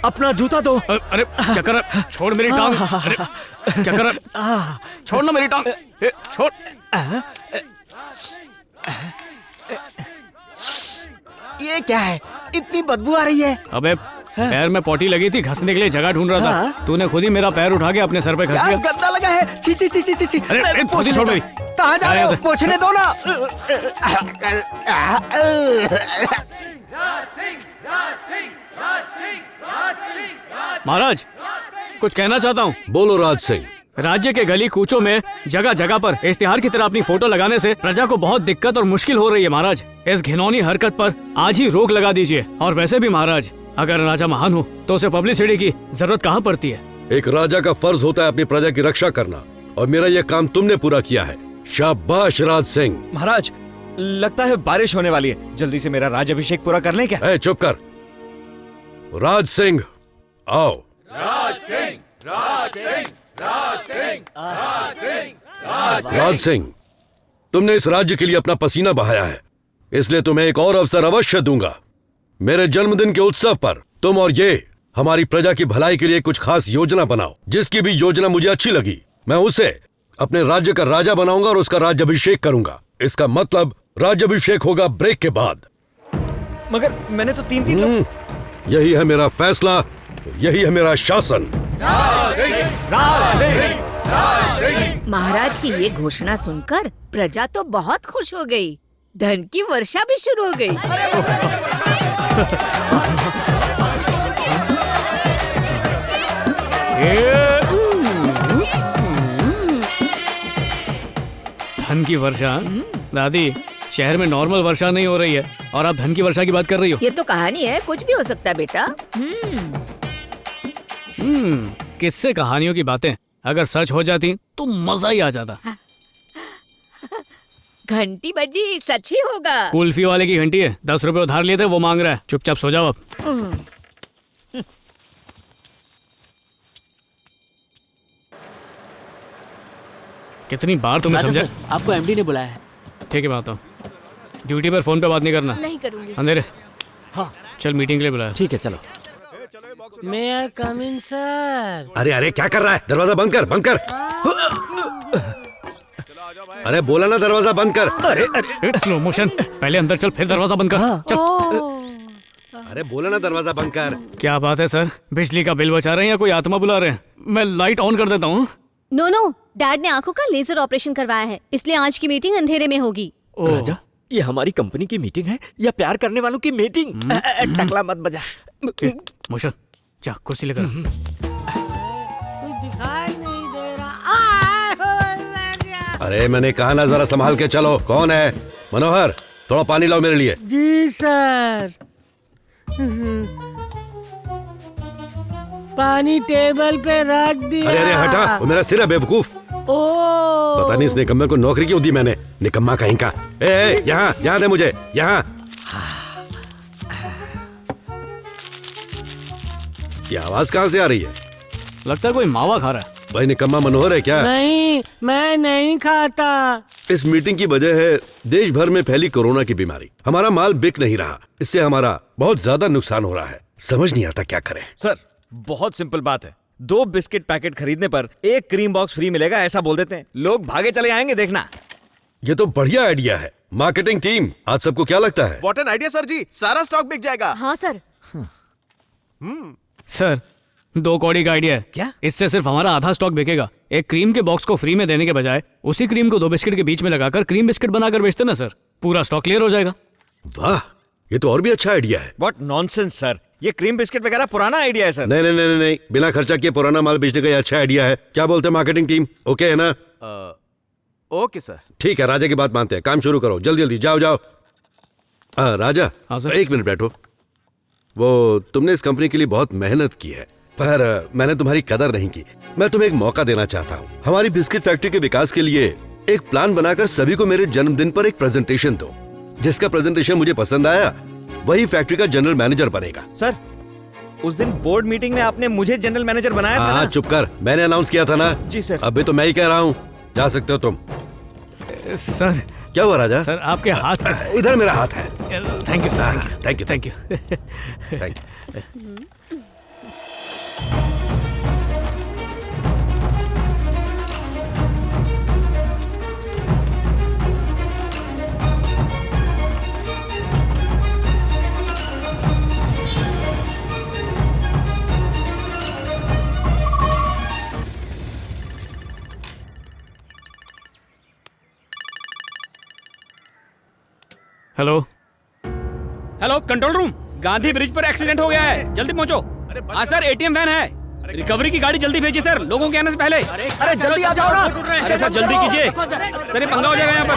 Speaker 8: अपना जूता दो।
Speaker 7: अरे क्या कर रहा? छोड़ मेरी टांग। अरे क्या कर रहा? छोड़ ना मेरी टांग। छोड़।
Speaker 8: ये क्या है? इतनी बदबू आ रही है।
Speaker 7: अबे पैर में पोटी लगी थी, घसने के लिए जगह ढूंढ रहा था। तूने खुद ही मेरा पैर उठा के अपने सर पे घस दिया।
Speaker 8: गंदा लगा है। छी छी छी छी छी।
Speaker 7: अरे खुद ही छोड़ मेरी।
Speaker 8: कहाँ जा रहे हो? पोंछने दो ना।
Speaker 7: महाराज, कुछ कहना चाहता हूँ।
Speaker 5: बोलो राज सिंह।
Speaker 7: राज्य के गली कूचों में जगह जगह पर इश्तिहार की तरह अपनी फोटो लगाने से प्रजा को बहुत दिक्कत और मुश्किल हो रही है। महाराज, इस घिनौनी हरकत पर आज ही रोक लगा दीजिए। और वैसे भी महाराज, अगर राजा महान हो तो उसे पब्लिसिटी की जरूरत कहाँ पड़ती है?
Speaker 5: एक राजा का फर्ज होता है अपनी प्रजा की रक्षा करना, और मेरा यह काम तुमने पूरा किया है। शाबाश राज सिंह।
Speaker 6: महाराज, लगता है बारिश होने वाली है। जल्दी से मेरा राज्याभिषेक पूरा कर लें क्या?
Speaker 5: चुप कर। राज सिंह, आओ।
Speaker 8: राज सिंह, राज सिंह, राज सिंह, राज सिंह,
Speaker 5: राज सिंह, तुमने इस राज्य के लिए अपना पसीना बहाया है, इसलिए तुम्हें एक और अवसर अवश्य दूंगा। मेरे जन्मदिन के उत्सव पर तुम और ये हमारी प्रजा की भलाई के लिए कुछ खास योजना बनाओ। जिसकी भी योजना मुझे अच्छी लगी, मैं उसे अपने राज्य का राजा बनाऊंगा और उसका राज्याभिषेक करूंगा। इसका मतलब राज्याभिषेक होगा ब्रेक के बाद।
Speaker 6: मगर मैंने तो तीन लोग...
Speaker 5: यही है मेरा फैसला, यही है मेरा शासन।
Speaker 15: महाराज की ये घोषणा सुनकर प्रजा तो बहुत खुश हो गई। धन की वर्षा भी शुरू हो गई।
Speaker 7: धन की वर्षा? दादी, शहर में नॉर्मल वर्षा नहीं हो रही है और आप धन की वर्षा की बात कर रही हो।
Speaker 15: ये तो कहानी है, कुछ भी हो सकता है बेटा।
Speaker 7: किससे कहानियों की बातें? अगर सच हो जाती तो मजा ही आ जाता।
Speaker 15: घंटी बजी, सच ही होगा।
Speaker 7: कुल्फी वाले की घंटी है, 10 रुपए उधार लिए थे, वो मांग रहा है। चुपचाप सो जाओ अब। कितनी बार तुम्हें समझा?
Speaker 11: आपको एमडी ने बुलाया है।
Speaker 7: ठीक है, मैं आता हूँ। ड्यूटी पर फोन पे बात नहीं करना।
Speaker 12: नहीं करूंगी।
Speaker 7: अंधेरे। हाँ चल, मीटिंग के लिए बुलाया।
Speaker 3: ठीक है, चलो।
Speaker 11: मे आई कम इन सर?
Speaker 5: अरे अरे क्या कर रहा है? दरवाजा बंद कर, बंद कर। अरे बोला ना दरवाजा बंद कर।
Speaker 7: अरे अरे स्लो मोशन, पहले अंदर चल फिर दरवाजा बंद कर। चल।
Speaker 5: अरे बोला ना दरवाजा बंद कर।
Speaker 7: क्या बात है सर, बिजली का बिल बचा रहे हैं या कोई आत्मा बुला रहे हैं? मैं लाइट ऑन कर देता हूँ।
Speaker 10: नो, डैड ने आंखों का लेजर ऑपरेशन करवाया है, इसलिए आज की मीटिंग अंधेरे में होगी।
Speaker 3: राजा, ये हमारी कंपनी की मीटिंग है या प्यार करने वालों की मीटिंग? टकला मत बजा।
Speaker 7: मोशन, जा कुर्सी लेकर।
Speaker 11: दिखाई नहीं दे रहा।
Speaker 5: अरे मैंने कहा ना जरा संभाल के चलो। कौन है? मनोहर, थोड़ा पानी लाओ मेरे लिए।
Speaker 11: जी सर। पानी टेबल पे रख दिया।
Speaker 5: अरे अरे हटा, वो मेरा सिर है बेवकूफ। पता नहीं इस निकम्मे को नौकरी क्यों दी मैंने। निकम्मा कहीं का। यहाँ यहाँ दे मुझे, यहाँ। ये आवाज कहाँ से आ रही है?
Speaker 7: लगता है कोई मावा खा रहा है।
Speaker 5: भाई निकम्मा मनोहर है क्या?
Speaker 11: नहीं, मैं नहीं खाता।
Speaker 5: इस मीटिंग की वजह है देश भर में फैली कोरोना की बीमारी। हमारा माल बिक नहीं रहा, इससे हमारा बहुत ज्यादा नुकसान हो रहा है। समझ नहीं आता क्या करें।
Speaker 6: सर, बहुत सिंपल बात है। 2 बिस्किट पैकेट खरीदने पर 1 क्रीम बॉक्स फ्री मिलेगा, ऐसा बोल देते हैं। लोग भागे चले आएंगे, देखना।
Speaker 5: ये तो बढ़िया आइडिया है। मार्केटिंग टीम, आप सबको क्या लगता है?
Speaker 6: व्हाट एन आइडिया सर जी, सारा स्टॉक बिक जाएगा।
Speaker 10: हाँ सर।
Speaker 7: सर 2 कौड़ी का आइडिया है।
Speaker 6: क्या?
Speaker 7: इससे सिर्फ हमारा आधा स्टॉक बिकेगा। एक क्रीम के बॉक्स को फ्री में देने के बजाय उसी क्रीम को 2 बिस्किट के बीच में लगाकर क्रीम बिस्किट बनाकर बेचते ना सर, पूरा स्टॉक क्लियर हो जाएगा।
Speaker 5: वाह, ये तो और भी अच्छा आइडिया है।
Speaker 6: व्हाट नॉनसेंस सर, ये क्रीम बिस्किट वगैरह पुराना आइडिया है सर।
Speaker 5: नहीं नहीं नहीं नहीं, बिना खर्चा किए पुराना माल बेचने का ये अच्छा आइडिया है। क्या बोलते हैं मार्केटिंग टीम? ओके है ना?
Speaker 6: Okay sir.
Speaker 5: ठीक है, राजा की बात मानते हैं। काम शुरू करो, जल्दी जल्दी जाओ जाओ। राजा,
Speaker 7: हाँ सर।
Speaker 5: 1 मिनट बैठो। वो तुमने इस कंपनी के लिए बहुत मेहनत की है, पर मैंने तुम्हारी कदर नहीं की। मैं तुम्हें एक मौका देना चाहता हूँ। हमारी बिस्किट फैक्ट्री के विकास के लिए एक प्लान बनाकर सभी को मेरे जन्मदिन पर एक प्रेजेंटेशन दो। जिसका प्रेजेंटेशन मुझे पसंद आया वही फैक्ट्री का जनरल मैनेजर बनेगा।
Speaker 6: सर, उस दिन बोर्ड मीटिंग में आपने मुझे जनरल मैनेजर बनाया था ना?
Speaker 5: चुप कर, मैंने अनाउंस किया था ना।
Speaker 6: जी सर।
Speaker 5: अभी तो मैं ही कह रहा हूँ, जा सकते हो तुम।
Speaker 7: सर
Speaker 5: क्या हुआ राजा?
Speaker 7: सर आपके हाथ।
Speaker 5: इधर मेरा हाथ है।
Speaker 7: Thank you sir.
Speaker 5: Thank you
Speaker 7: thank you.
Speaker 5: Thank you.
Speaker 7: Hello
Speaker 16: hello, control room. Gandhi bridge पर एक्सीडेंट हो गया है, जल्दी पहुंचो। हाँ सर, एटीएम वैन है, रिकवरी की गाड़ी जल्दी भेजिए सर, लोगों के आने से पहले।
Speaker 6: अरे जल्दी आ जाओ ना।
Speaker 16: अरे सर जल्दी कीजिए सर, ये पंगा हो जाएगा यहाँ पर।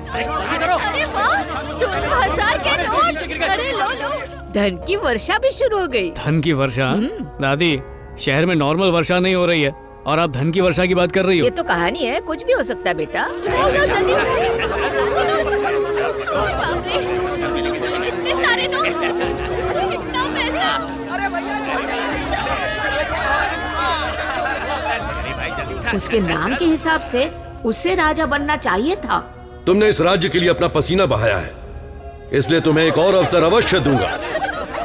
Speaker 12: अरे वाह, 2000 के नोट। अरे लो लो।
Speaker 15: धन की वर्षा भी शुरू हो गई।
Speaker 7: धन की वर्षा? दादी, शहर में नॉर्मल वर्षा नहीं हो रही है और आप धन की वर्षा की बात कर रही हो।
Speaker 15: ये तो कहानी है, कुछ भी हो सकता है बेटा।
Speaker 12: जल्दी इतने सारे नोट, कितना पैसा।
Speaker 15: उसके नाम के हिसाब से उसे राजा बनना चाहिए था।
Speaker 5: तुमने इस राज्य के लिए अपना पसीना बहाया है, इसलिए तुम्हें एक और अवसर अवश्य दूंगा।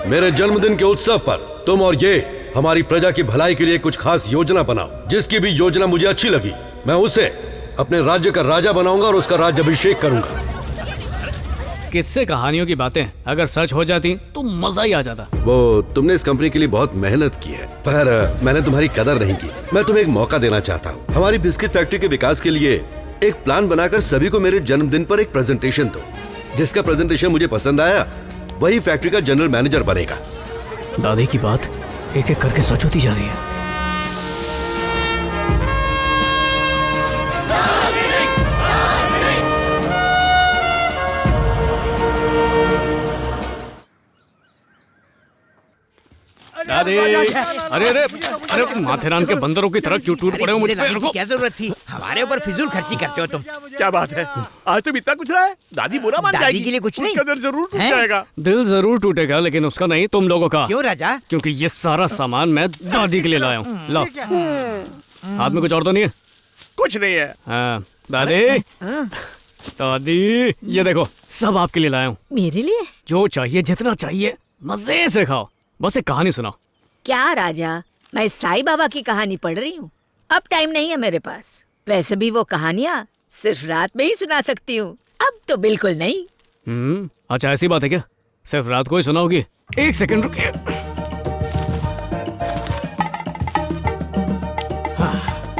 Speaker 5: मेरे जन्मदिन के उत्सव पर तुम और ये हमारी प्रजा की भलाई के लिए कुछ खास योजना बनाओ। जिसकी भी योजना मुझे अच्छी लगी, मैं उसे अपने राज्य का राजा बनाऊंगा और उसका राज्याभिषेक करूंगा।
Speaker 7: किससे कहानियों की बातें अगर सच हो जाती तो मजा ही आ जाता।
Speaker 5: वो तुमने इस कंपनी के लिए बहुत मेहनत की है, पर मैंने तुम्हारी कदर नहीं की। मैं तुम्हें एक मौका देना चाहता हूँ। हमारी बिस्किट फैक्ट्री के विकास के लिए एक प्लान बनाकर सभी को मेरे जन्मदिन पर एक प्रेजेंटेशन दो। जिसका प्रेजेंटेशन मुझे पसंद आया वही फैक्ट्री का जनरल मैनेजर बनेगा।
Speaker 7: दादी की बात एक एक करके सच होती जा रही है। दादी, अरे अरे अरे माथेरान के बंदरों की तरह क्यों टूट पड़े हो मुझ पे? रुको।
Speaker 3: क्या जरूरत थी? हमारे ऊपर फिजूल खर्ची करते हो तुम।
Speaker 9: क्या बात है, आज तुम इतना कुछ लाए? दादी बुरा मान
Speaker 3: दादी
Speaker 9: जाएगी।
Speaker 3: के लिए कुछ नहीं।
Speaker 9: उसका दिल जरूर टूट
Speaker 3: हैं?
Speaker 9: जाएगा।
Speaker 7: दिल जरूर टूटेगा लेकिन उसका नहीं, तुम लोगों का।
Speaker 3: क्यों राजा?
Speaker 7: क्योंकि ये सारा सामान मैं दादी के लिए लाया हूँ। लो, हाथ में कुछ और तो नहीं है?
Speaker 9: कुछ नहीं है।
Speaker 7: हाँ, दादी, दादी, ये देखो सब आपके लिए लाया हूँ।
Speaker 15: मेरे लिए?
Speaker 7: जो चाहिए जितना चाहिए मजे से खाओ। बस एक कहानी सुनाओ।
Speaker 15: क्या राजा, मैं साईं बाबा की कहानी पढ़ रही हूँ। अब टाइम नहीं है मेरे पास। वैसे भी वो कहानियाँ सिर्फ रात में ही सुना सकती हूँ, अब तो बिल्कुल नहीं।
Speaker 7: अच्छा ऐसी बात है क्या? सिर्फ रात को ही सुना होगी? एक सेकंड रुकिए।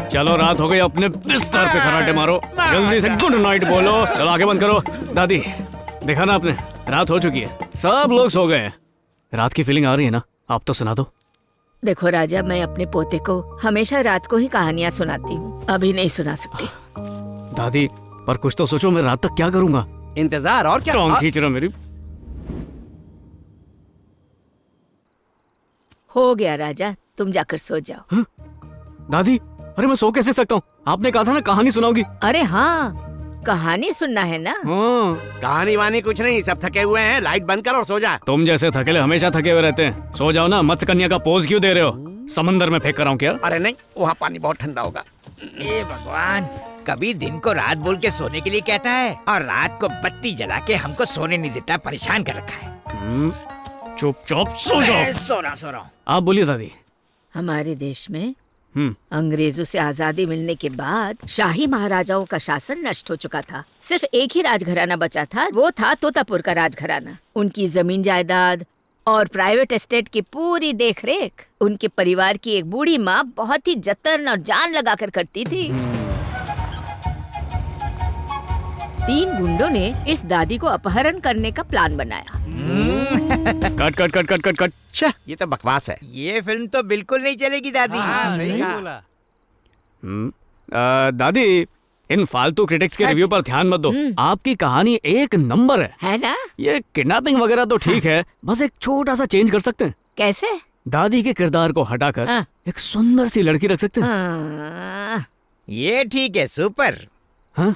Speaker 7: चलो रात हो गई, अपने बिस्तर पे खराटे मारो। जल्दी से गुड नाइट बोलो। चलो आगे बंद करो। दादी, देखा ना आपने, रात हो चुकी है, सब लोग सो गए हैं। रात की फीलिंग आ रही है ना? आप तो सुना दो।
Speaker 15: देखो राजा, मैं अपने पोते को हमेशा रात को ही कहानियाँ सुनाती हूँ, अभी नहीं सुना सकती।
Speaker 7: दादी, पर कुछ तो सोचो, मैं रात तक क्या करूंगा?
Speaker 3: इंतजार और क्या?
Speaker 7: टांग खींच रहा मेरी।
Speaker 15: हो गया राजा, तुम जाकर सो जाओ।
Speaker 7: दादी, अरे मैं सो कैसे सकता हूँ? आपने कहा था ना कहानी सुनाओगी।
Speaker 15: अरे हाँ, कहानी सुनना है ना?
Speaker 9: कहानी वानी कुछ नहीं, सब थके हुए हैं, लाइट बंद कर और सो जा।
Speaker 7: तुम जैसे थकेले हमेशा थके हुए रहते हैं। सो जाओ ना। मत्स्य कन्या का पोज क्यों दे रहे हो? समंदर में फेंक कर रहा हूँ क्या?
Speaker 9: अरे नहीं, वहाँ पानी बहुत ठंडा होगा।
Speaker 3: ए भगवान, कभी दिन को रात बोल के सोने के लिए कहता है और रात को बत्ती जला के हमको सोने नहीं देता, परेशान कर रखा है।
Speaker 7: चुपचाप सो जाओ।
Speaker 3: सो रहा हूँ।
Speaker 7: आप बोलिए दादी।
Speaker 15: हमारे देश में अंग्रेजों से आजादी मिलने के बाद शाही महाराजाओं का शासन नष्ट हो चुका था। सिर्फ एक ही राजघराना बचा था, वो था तोतापुर का राजघराना। उनकी जमीन जायदाद और प्राइवेट एस्टेट की पूरी देखरेख उनके परिवार की एक बूढ़ी माँ बहुत ही जतन और जान लगाकर करती थी। 3 गुंडों ने इस दादी को अपहरण करने का प्लान बनाया।
Speaker 7: Cut cut cut cut cut cut.
Speaker 9: ये तो बकवास है।
Speaker 3: ये फिल्म तो बिल्कुल नहीं चलेगी दादी।
Speaker 9: सही बोला।
Speaker 7: दादी, इन फालतू क्रिटिक्स के रिव्यू पर ध्यान मत दो। आपकी कहानी एक नंबर
Speaker 15: है ना?
Speaker 7: ये किडनैपिंग वगैरह तो ठीक है, बस एक छोटा सा चेंज कर सकते हैं।
Speaker 15: कैसे?
Speaker 7: दादी के किरदार को हटाकर एक सुंदर सी लड़की रख सकते हैं।
Speaker 3: ये ठीक है, सुपर।
Speaker 7: हाँ?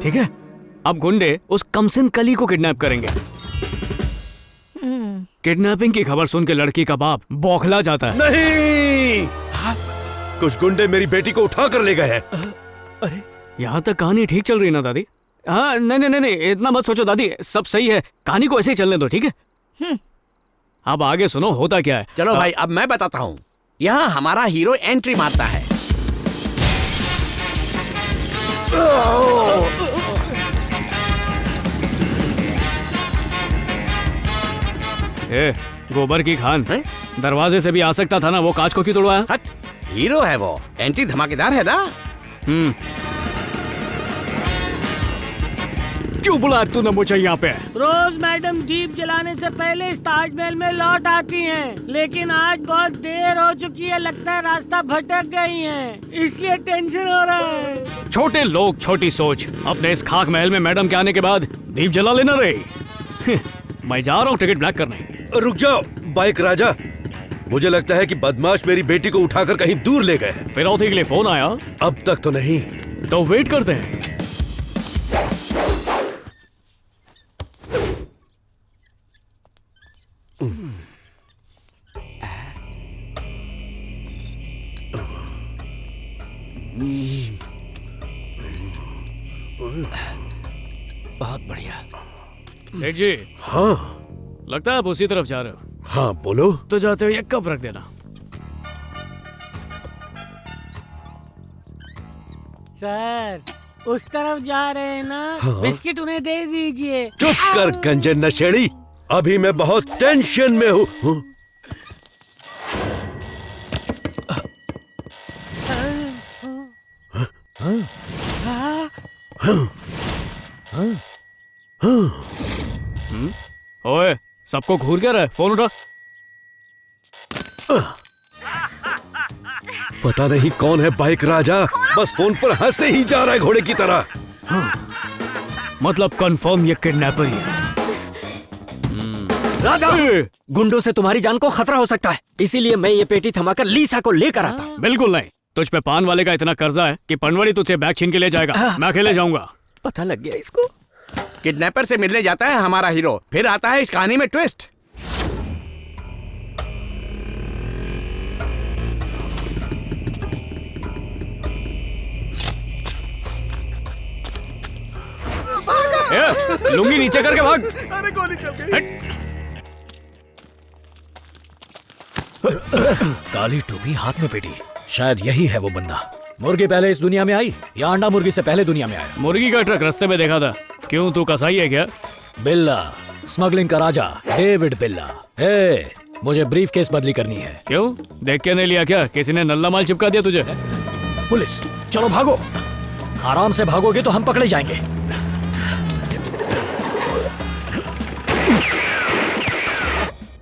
Speaker 7: ठीक है, अब गुंडे उस कमसिन कली को किडनैप करेंगे। किडनैपिंग की खबर सुन के लड़की का बाप बौखला जाता है।
Speaker 5: नहीं, कुछ गुंडे मेरी बेटी को उठा कर ले गए हैं।
Speaker 7: अरे, यहाँ तक कहानी ठीक चल रही है ना दादी? हाँ, नहीं नहीं नहीं, इतना मत सोचो दादी, सब सही है। कहानी को ऐसे ही चलने दो, ठीक है? अब आगे सुनो होता क्या है।
Speaker 9: चलो भाई, अब मैं बताता हूँ। यहाँ हमारा हीरो एंट्री मारता है।
Speaker 7: ए, गोबर की खान, दरवाजे से भी आ सकता था ना, वो कांच को क्यों तोड़वाया?
Speaker 9: हीरो है वो, एंट्री धमाकेदार है ना।
Speaker 7: क्यों बुलाया तूने मुझे यहाँ पे?
Speaker 11: रोज मैडम दीप जलाने से पहले इस ताजमहल में लौट आती हैं, लेकिन आज बहुत देर हो चुकी है, लगता है रास्ता भटक गई हैं, इसलिए टेंशन हो रहा है।
Speaker 7: छोटे लोग छोटी सोच। अपने इस खाक महल में मैडम के आने के बाद दीप जला लेना रही। मैं जा रहा हूँ टिकट ब्लैक करने।
Speaker 5: रुक जाओ बाइक राजा, मुझे लगता है कि बदमाश मेरी बेटी को उठाकर कहीं दूर ले गए।
Speaker 7: फिरौती के लिए फोन आया?
Speaker 5: अब तक तो नहीं।
Speaker 7: तो वेट करते हैं।
Speaker 3: बहुत बढ़िया।
Speaker 7: सेठ जी।
Speaker 5: हाँ,
Speaker 7: लगता है आप उसी तरफ जा रहे हो।
Speaker 5: हाँ बोलो।
Speaker 7: तो जाते हुए एक कप रख देना।
Speaker 11: सर, उस तरफ जा रहे हैं ना?
Speaker 5: हाँ?
Speaker 11: बिस्किट उन्हें दे दीजिए।
Speaker 5: चुप कर गंजन नशेड़ी, अभी मैं बहुत टेंशन में हूँ।
Speaker 7: ओए, सबको घूर क्या रहा है? फोन उठा।
Speaker 5: पता नहीं कौन है बाइक राजा, बस फोन पर हंसे ही जा रहा है घोड़े की तरह।
Speaker 7: मतलब कंफर्म ये किडनैपर ही है।
Speaker 17: राजा, गुंडों से तुम्हारी जान को खतरा हो सकता है, इसीलिए मैं ये पेटी थमाकर लीसा को लेकर आता।
Speaker 7: बिल्कुल नहीं, तुझ पे पान वाले का इतना कर्जा है कि पनवाड़ी तुझसे बैग छीन के ले जाएगा। मैं अकेले जाऊंगा।
Speaker 17: पता लग गया इसको।
Speaker 9: किडनैपर से मिलने जाता है हमारा हीरो, फिर आता है इस कहानी में ट्विस्ट।
Speaker 7: लुंगी नीचे करके भाग।
Speaker 9: अरे गोली चल गई।
Speaker 14: काली टोपी हाथ में पेटी, शायद यही है वो बंदा। मुर्गी पहले इस दुनिया में आई या अंडा मुर्गी से पहले दुनिया में आया?
Speaker 7: मुर्गी का ट्रक रास्ते में देखा था। क्यों, तू कसाई है क्या?
Speaker 14: बिल्ला, स्मगलिंग का राजा डेविड बिल्ला। मुझे ब्रीफ केस बदली करनी है।
Speaker 7: क्यों, देख के नहीं लिया क्या? किसी ने नल्ला माल चिपका दिया तुझे?
Speaker 14: पुलिस, चलो भागो। आराम से भागोगे तो हम पकड़े जाएंगे।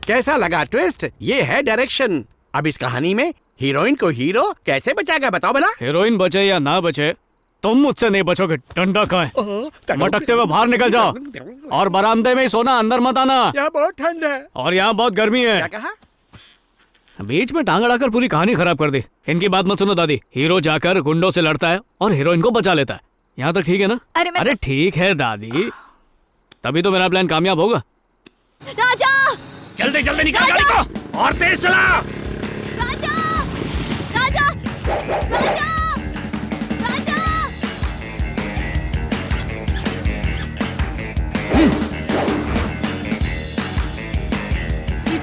Speaker 9: कैसा लगा ट्विस्ट? ये है डायरेक्शन। अब इस कहानी में हीरोइन को हीरो कैसे बचाएगा, बताओ भला।
Speaker 7: हीरोइन बचे या ना बचे, तुम मुझसे नहीं बचोगे। डंडा कहाँ है? मटकते हुए बाहर निकल जाओ और बरामदे में ही सोना, अंदर मत आना।
Speaker 9: यहाँ बहुत ठंड है
Speaker 7: और यहाँ बहुत गर्मी है।
Speaker 9: क्या कहा?
Speaker 7: बीच में टांग अड़ाकर पूरी कहानी खराब कर दी। इनकी बात मत सुनो दादी। हीरो जाकर गुंडों से लड़ता है और हीरोइन को बचा लेता है। यहाँ तक ठीक है ना? अरे ठीक है दादी, तभी तो मेरा प्लान कामयाब होगा।
Speaker 12: राजा,
Speaker 16: जल्दी जल्दी निकाल गाड़ी को और तेज चला।
Speaker 12: राजा, राजा, राजा, राजा।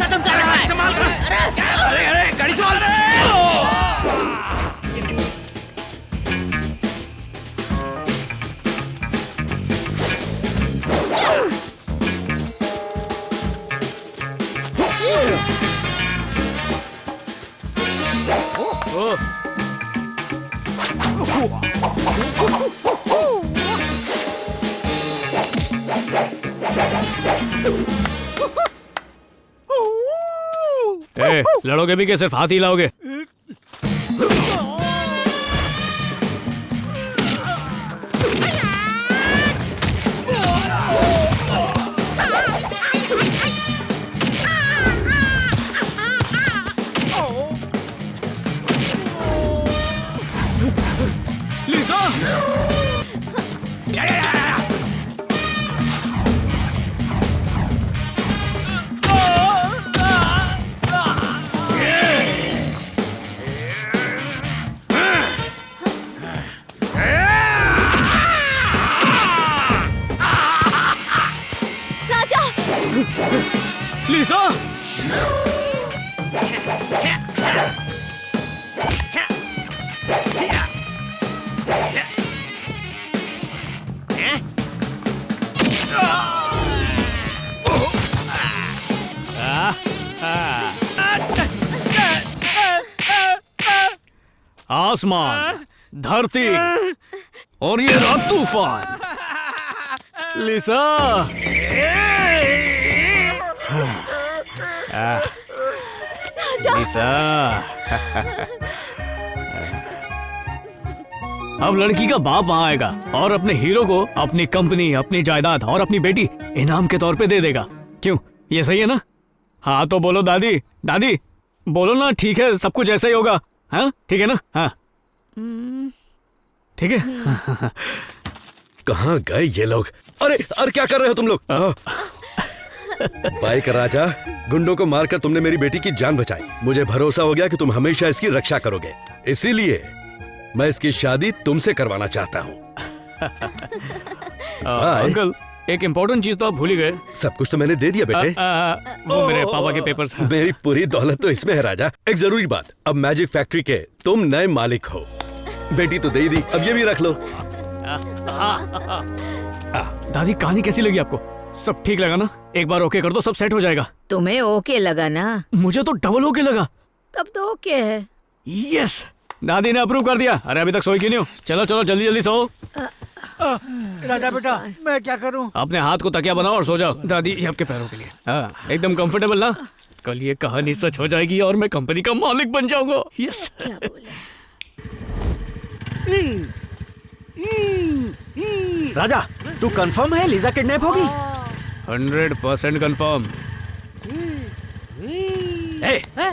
Speaker 16: तुम कर रहा है? संभाल कर। अरे अरे गाड़ी संभाल रहे।
Speaker 7: लड़ोगे भी क्या, सिर्फ हाथ ही लाओगे?
Speaker 16: लिसा, लिसा,
Speaker 7: आसमान, धरती और ये रात तूफान। लिसा, लिसा। अब लड़की का बाप वहां आएगा और अपने हीरो को अपनी कंपनी, अपनी जायदाद और अपनी बेटी इनाम के तौर पे दे देगा। क्यों, ये सही है ना? हाँ तो बोलो दादी, दादी बोलो ना। ठीक है, सब कुछ ऐसा ही होगा। हाँ ठीक है ना? हाँ ठीक है।
Speaker 5: कहाँ गए ये लोग? अरे अरे क्या कर रहे हो तुम लोग? बाइक राजा, गुंडों को मारकर तुमने मेरी बेटी की जान बचाई। मुझे भरोसा हो गया कि तुम हमेशा इसकी रक्षा करोगे, इसीलिए मैं इसकी शादी तुमसे करवाना चाहता हूँ।
Speaker 7: अंकल, एक इम्पोर्टेंट चीज तो आप भूल ही गए।
Speaker 5: सब कुछ तो मैंने दे दिया बेटे।
Speaker 7: वो मेरे पापा के पेपर्स।
Speaker 5: मेरी पूरी दौलत तो इसमें है राजा। एक जरूरी बात, अब मैजिक फैक्ट्री के तुम नए मालिक हो। बेटी तो दे ही दी, अब ये भी रख लो।
Speaker 7: दादी कहानी कैसी लगी आपको? सब ठीक लगा ना? एक बार ओके कर दो, सब सेट हो जाएगा।
Speaker 15: तुम्हें ओके लगा ना?
Speaker 7: मुझे तो डबल ओके लगा।
Speaker 15: तब तो ओके है।
Speaker 7: यस, दादी ने अप्रूव कर दिया। अरे अभी तक सोई क्यों नहीं हो? चलो चलो जल्दी जल्दी सो।
Speaker 11: राजा बेटा, मैं क्या करूं?
Speaker 7: अपने हाथ को तकिया बनाओ और सो जाओ। दादी ये आपके पैरों के लिए। हाँ, एकदम कंफर्टेबल ना? कल ये कहानी सच हो जाएगी और मैं कंपनी का मालिक बन जाऊंगा। यस।
Speaker 15: क्या बोले?
Speaker 17: राजा, तू कंफर्म है लीजा किडनैप होगी?
Speaker 7: 100% कंफर्म।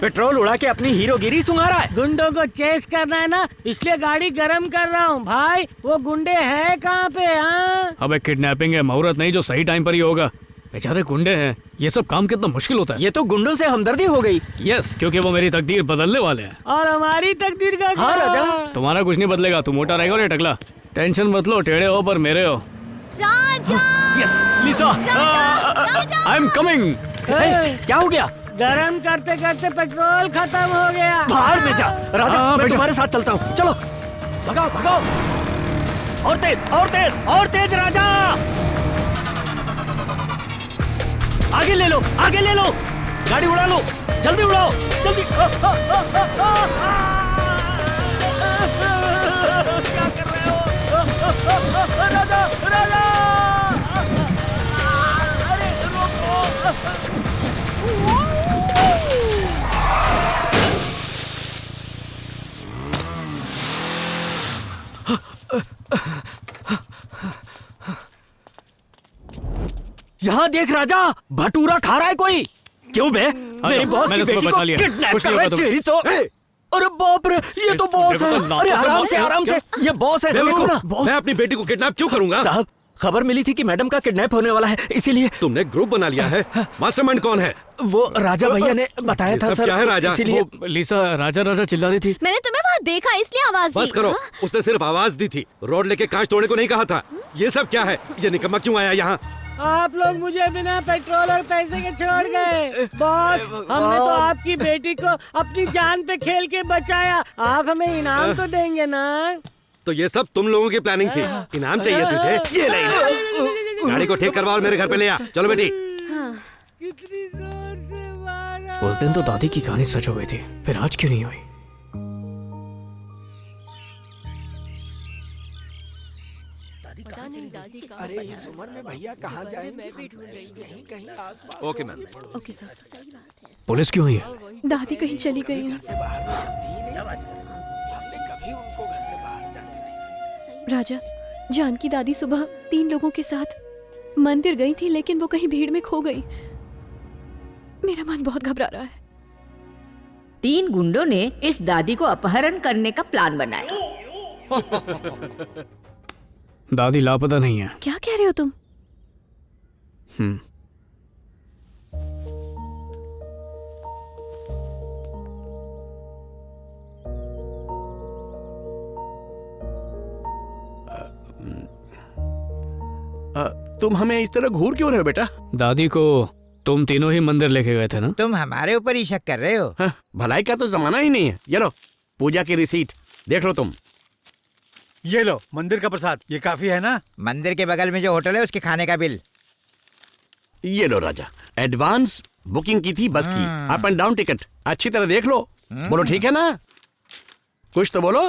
Speaker 17: पेट्रोल उड़ा के अपनी हीरोगिरी सुंघा रहा है।
Speaker 11: गुंडों को चेस करना है ना, इसलिए गाड़ी गरम कर रहा हूँ। भाई वो गुंडे हैं कहाँ पे? हाँ
Speaker 7: अबे किडनैपिंग है, मुहूर्त नहीं जो सही टाइम पर ही होगा। बेचारे गुंडे हैं, ये सब काम कितना मुश्किल होता है।
Speaker 17: ये तो गुंडों से हमदर्दी हो गई।
Speaker 7: यस, क्योंकि वो मेरी तकदीर बदलने वाले हैं।
Speaker 11: और हमारी तकदीर का
Speaker 17: हाँ राजा,
Speaker 7: तुम्हारा कुछ नहीं बदलेगा, तू मोटा रहेगा और ये टकला। टेंशन मत लो, टेढ़े हो पर मेरे हो।
Speaker 10: Raja.
Speaker 7: Yes Lisa, I am coming.
Speaker 17: क्या हो गया?
Speaker 11: गरम करते करते पेट्रोल खत्म हो गया।
Speaker 17: बाहर में जा राजा, मैं तुम्हारे साथ चलता हूँ। चलो भगाओ भगाओ। और तेज और तेज और तेज राजा। आगे ले लो, आगे ले लो, गाड़ी उड़ा लो, जल्दी उड़ाओ, जल्दी।
Speaker 11: क्या कर रहे हो? राजा राजा, अरे रोको।
Speaker 17: यहाँ देख राजा, भटूरा खा रहा है कोई। क्यों बे? मेरी बॉस की बेटी को किडनैप कर रहा है तेरी तो। अरे बाप रे, ये तो बॉस है। अरे आराम से आराम से, ये बॉस है।
Speaker 5: मैं अपनी बेटी को किडनैप क्यों करूंगा?
Speaker 17: साहब, खबर मिली थी कि मैडम का किडनैप होने वाला है, इसीलिए।
Speaker 5: तुमने ग्रुप बना लिया है? मास्टरमाइंड कौन है?
Speaker 17: वो राजा भैया ने बताया था सर।
Speaker 5: क्या है राजा?
Speaker 17: इसीलिए
Speaker 7: लिसा राजा राजा चिल्ला रही थी।
Speaker 10: मैंने तुम्हें वहाँ देखा इसलिए आवाज दी।
Speaker 5: बस करो, उसने सिर्फ आवाज दी थी, रोड लेके कांच तोड़ने को नहीं कहा था। ये सब क्या है? ये निकम्मा क्यों आया यहाँ?
Speaker 11: आप लोग मुझे बिना पेट्रोल और पैसे के छोड़ गए। बॉस, हमने तो आपकी बेटी को अपनी जान पे खेल के बचाया। आप हमें इनाम तो देंगे ना?
Speaker 5: तो ये सब तुम लोगों की प्लानिंग थी। इनाम चाहिए तुझे? ये ले, गाड़ी को ठीक करवा और मेरे घर पे ले आ। चलो बेटी।
Speaker 11: कितनी जोर से मारा।
Speaker 7: उस दिन तो दादी की कहानी सच हो गई थी, फिर आज क्यों नहीं हुई?
Speaker 9: अरे इस उम्र में भैया कहाँ जाए? कहीं आसपास।
Speaker 6: Okay ma'am.
Speaker 13: Okay sir.
Speaker 7: Police क्यों आई है?
Speaker 13: दादी कहीं चली गई है। राजा, जानकी दादी सुबह 3 लोगों के साथ मंदिर गई थी, लेकिन वो कहीं भीड़ में खो गई। मेरा मन बहुत घबरा रहा है।
Speaker 15: 3 गुंडों ने इस दादी को अपहरण करने का प्लान बनाया।
Speaker 7: दादी लापता नहीं है।
Speaker 13: क्या कह रहे हो तुम?
Speaker 9: तुम हमें इस तरह घूर क्यों रहे हो बेटा?
Speaker 7: दादी को तुम तीनों ही मंदिर लेके गए थे ना?
Speaker 3: तुम हमारे ऊपर ही शक कर रहे हो?
Speaker 9: हाँ, भलाई का तो जमाना ही नहीं है। ये लो पूजा की रिसीट, देख लो तुम।
Speaker 18: ये लो मंदिर का प्रसाद, ये काफी है ना?
Speaker 3: मंदिर के बगल में जो होटल है उसके खाने का बिल।
Speaker 9: ये लो राजा, एडवांस बुकिंग की थी बस की, अप एंड डाउन टिकट। अच्छी तरह देख लो। बोलो ठीक है ना? कुछ तो बोलो।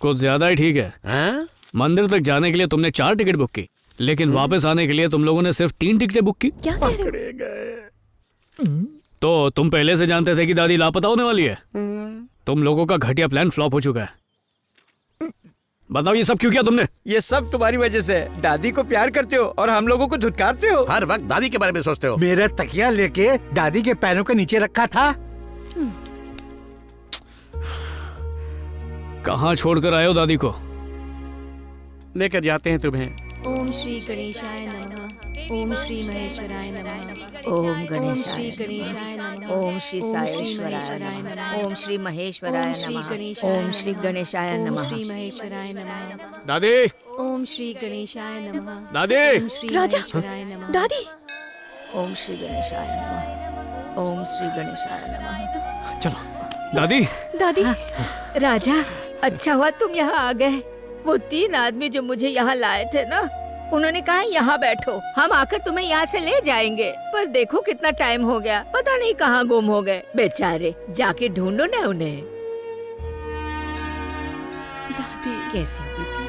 Speaker 7: कुछ ज्यादा ही ठीक है। मंदिर तक जाने के लिए तुमने 4 टिकट बुक की, लेकिन वापस आने के लिए तुम लोगों ने सिर्फ 3 टिकटें बुक की।
Speaker 13: क्या कह रहे हो?
Speaker 7: तो तुम पहले से जानते थे कि दादी लापता होने वाली है? तुम लोगों का घटिया प्लान फ्लॉप हो चुका है। बताओ ये सब क्यों किया तुमने?
Speaker 3: ये सब तुम्हारी वजह से। दादी को प्यार करते हो और हम लोगों को धुतकारते हो।
Speaker 9: हर वक्त दादी के बारे में सोचते हो।
Speaker 18: मेरा तकिया लेके दादी के पैरों के नीचे रखा था।
Speaker 7: कहाँ छोड़कर आए हो दादी को?
Speaker 9: लेकर जाते हैं तुम्हें।
Speaker 10: ओम श्री गणेशाय नमः। ओम श्री महेश्वराय नमः।
Speaker 15: ओम गणेशाय
Speaker 10: श्री गणेशाय नमः।
Speaker 15: ओम श्री सायेश्वराय नमः। ओम श्री महेश्वराय नमः। ओम श्री गणेशाय नमः।
Speaker 10: श्री महेश्वराय नमः।
Speaker 7: दादी।
Speaker 10: ओम श्री गणेशाय नमः।
Speaker 7: दादी।
Speaker 10: राजा।
Speaker 13: दादी।
Speaker 15: ओम श्री गणेशाय नमः। ओम श्री गणेशाय नमः।
Speaker 7: चलो दादी।
Speaker 13: दादी।
Speaker 15: राजा, अच्छा हुआ तुम यहाँ आ गए। वो 3 आदमी जो मुझे यहाँ लाए थे ना, उन्होंने कहा यहाँ बैठो, हम आकर तुम्हें यहाँ से ले जाएंगे। पर देखो कितना टाइम हो गया, पता नहीं कहाँ गुम हो गए बेचारे। जाके ढूंढो ना उन्हें।
Speaker 13: दादी
Speaker 15: कैसी बेटी?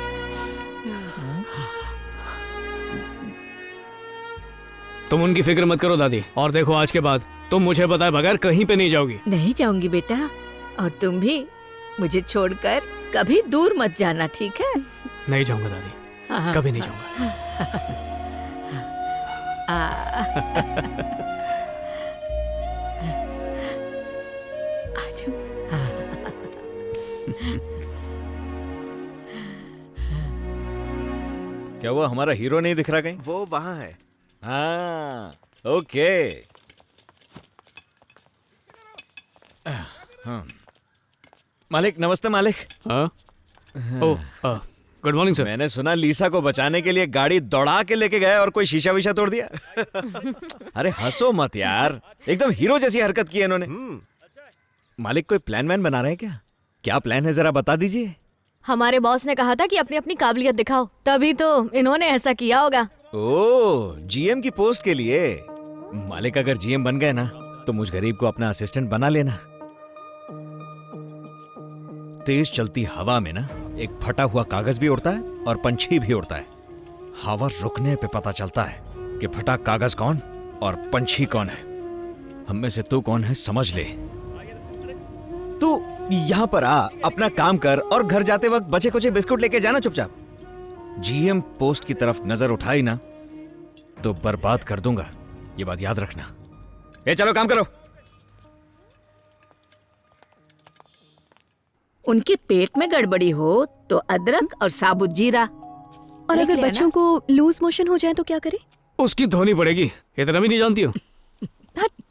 Speaker 7: तुम उनकी फिक्र मत करो दादी। और देखो आज के बाद तुम मुझे बताए बगैर कहीं पे नहीं जाओगी।
Speaker 15: नहीं जाऊंगी बेटा, और तुम भी मुझे छोड़कर कभी दूर मत जाना, ठीक है?
Speaker 7: नहीं जाऊंगा दादी,
Speaker 15: हाँ।
Speaker 7: कभी नहीं जाऊंगा।
Speaker 1: क्या वो हमारा हीरो नहीं दिख रहा कहीं?
Speaker 6: वो वहाँ है।
Speaker 1: हाँ, ओके। हाँ। मालिक, नमस्ते मालिक।
Speaker 7: हाँ? ओह, गुड मॉर्निंग सर।
Speaker 1: मैंने सुना लीसा को बचाने के लिए गाड़ी दौड़ा के लेके गए और कोई शीशा वीशा तोड़ दिया। अरे हंसो मत यार, एकदम हीरो जैसी हरकत की है इन्होंने। मालिक कोई प्लान वैन बना रहे हैं क्या? क्या प्लान है जरा बता दीजिए।
Speaker 4: हमारे बॉस ने कहा था कि अपनी अपनी काबिलियत दिखाओ, तभी तो इन्होंने ऐसा किया होगा।
Speaker 1: ओह, जीएम की पोस्ट के लिए। मालिक अगर जीएम बन गए ना तो मुझ गरीब को अपना असिस्टेंट बना लेना। तेज चलती हवा में ना एक फटा हुआ कागज भी उड़ता है और पंछी भी उड़ता है। हवा रुकने पे पता चलता है कि फटा कागज कौन और पंछी कौन है। हम में से तू कौन है समझ ले। तू यहाँ पर आ, अपना काम कर और घर जाते वक्त बचे कुचे बिस्कुट लेके जाना चुपचाप। जीएम पोस्ट की तरफ नजर उठाई ना तो बर्बाद कर दूंगा, ये बात याद रखना। ए चलो काम करो।
Speaker 15: उनके पेट में गड़बड़ी हो तो अदरक और साबुत जीरा।
Speaker 13: और अगर बच्चों को लूज मोशन हो जाए तो क्या करें?
Speaker 7: उसकी धोनी पड़ेगी, इतना भी नहीं जानती हो।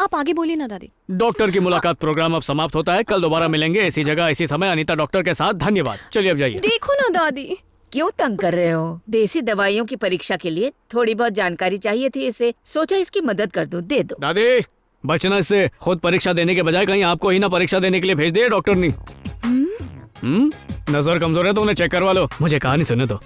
Speaker 13: आप आगे बोलिए ना दादी।
Speaker 7: डॉक्टर की मुलाकात प्रोग्राम अब समाप्त होता है। कल दोबारा मिलेंगे इसी जगह इसी समय अनीता डॉक्टर के साथ। धन्यवाद। चलिए अब जाइए।
Speaker 13: देखो ना दादी।
Speaker 15: क्यों तंग कर रहे हो? देसी दवाइयों की परीक्षा के लिए थोड़ी बहुत जानकारी चाहिए थी, इसे सोचा इसकी मदद कर दूं, दे दो।
Speaker 7: दादी बचना इससे, खुद परीक्षा देने के बजाय कहीं आपको ही ना परीक्षा देने के लिए भेज दिया डॉक्टर ने। नजर कमजोर है तो उन्हें चेक करवा लो। मुझे कहानी सुने दो।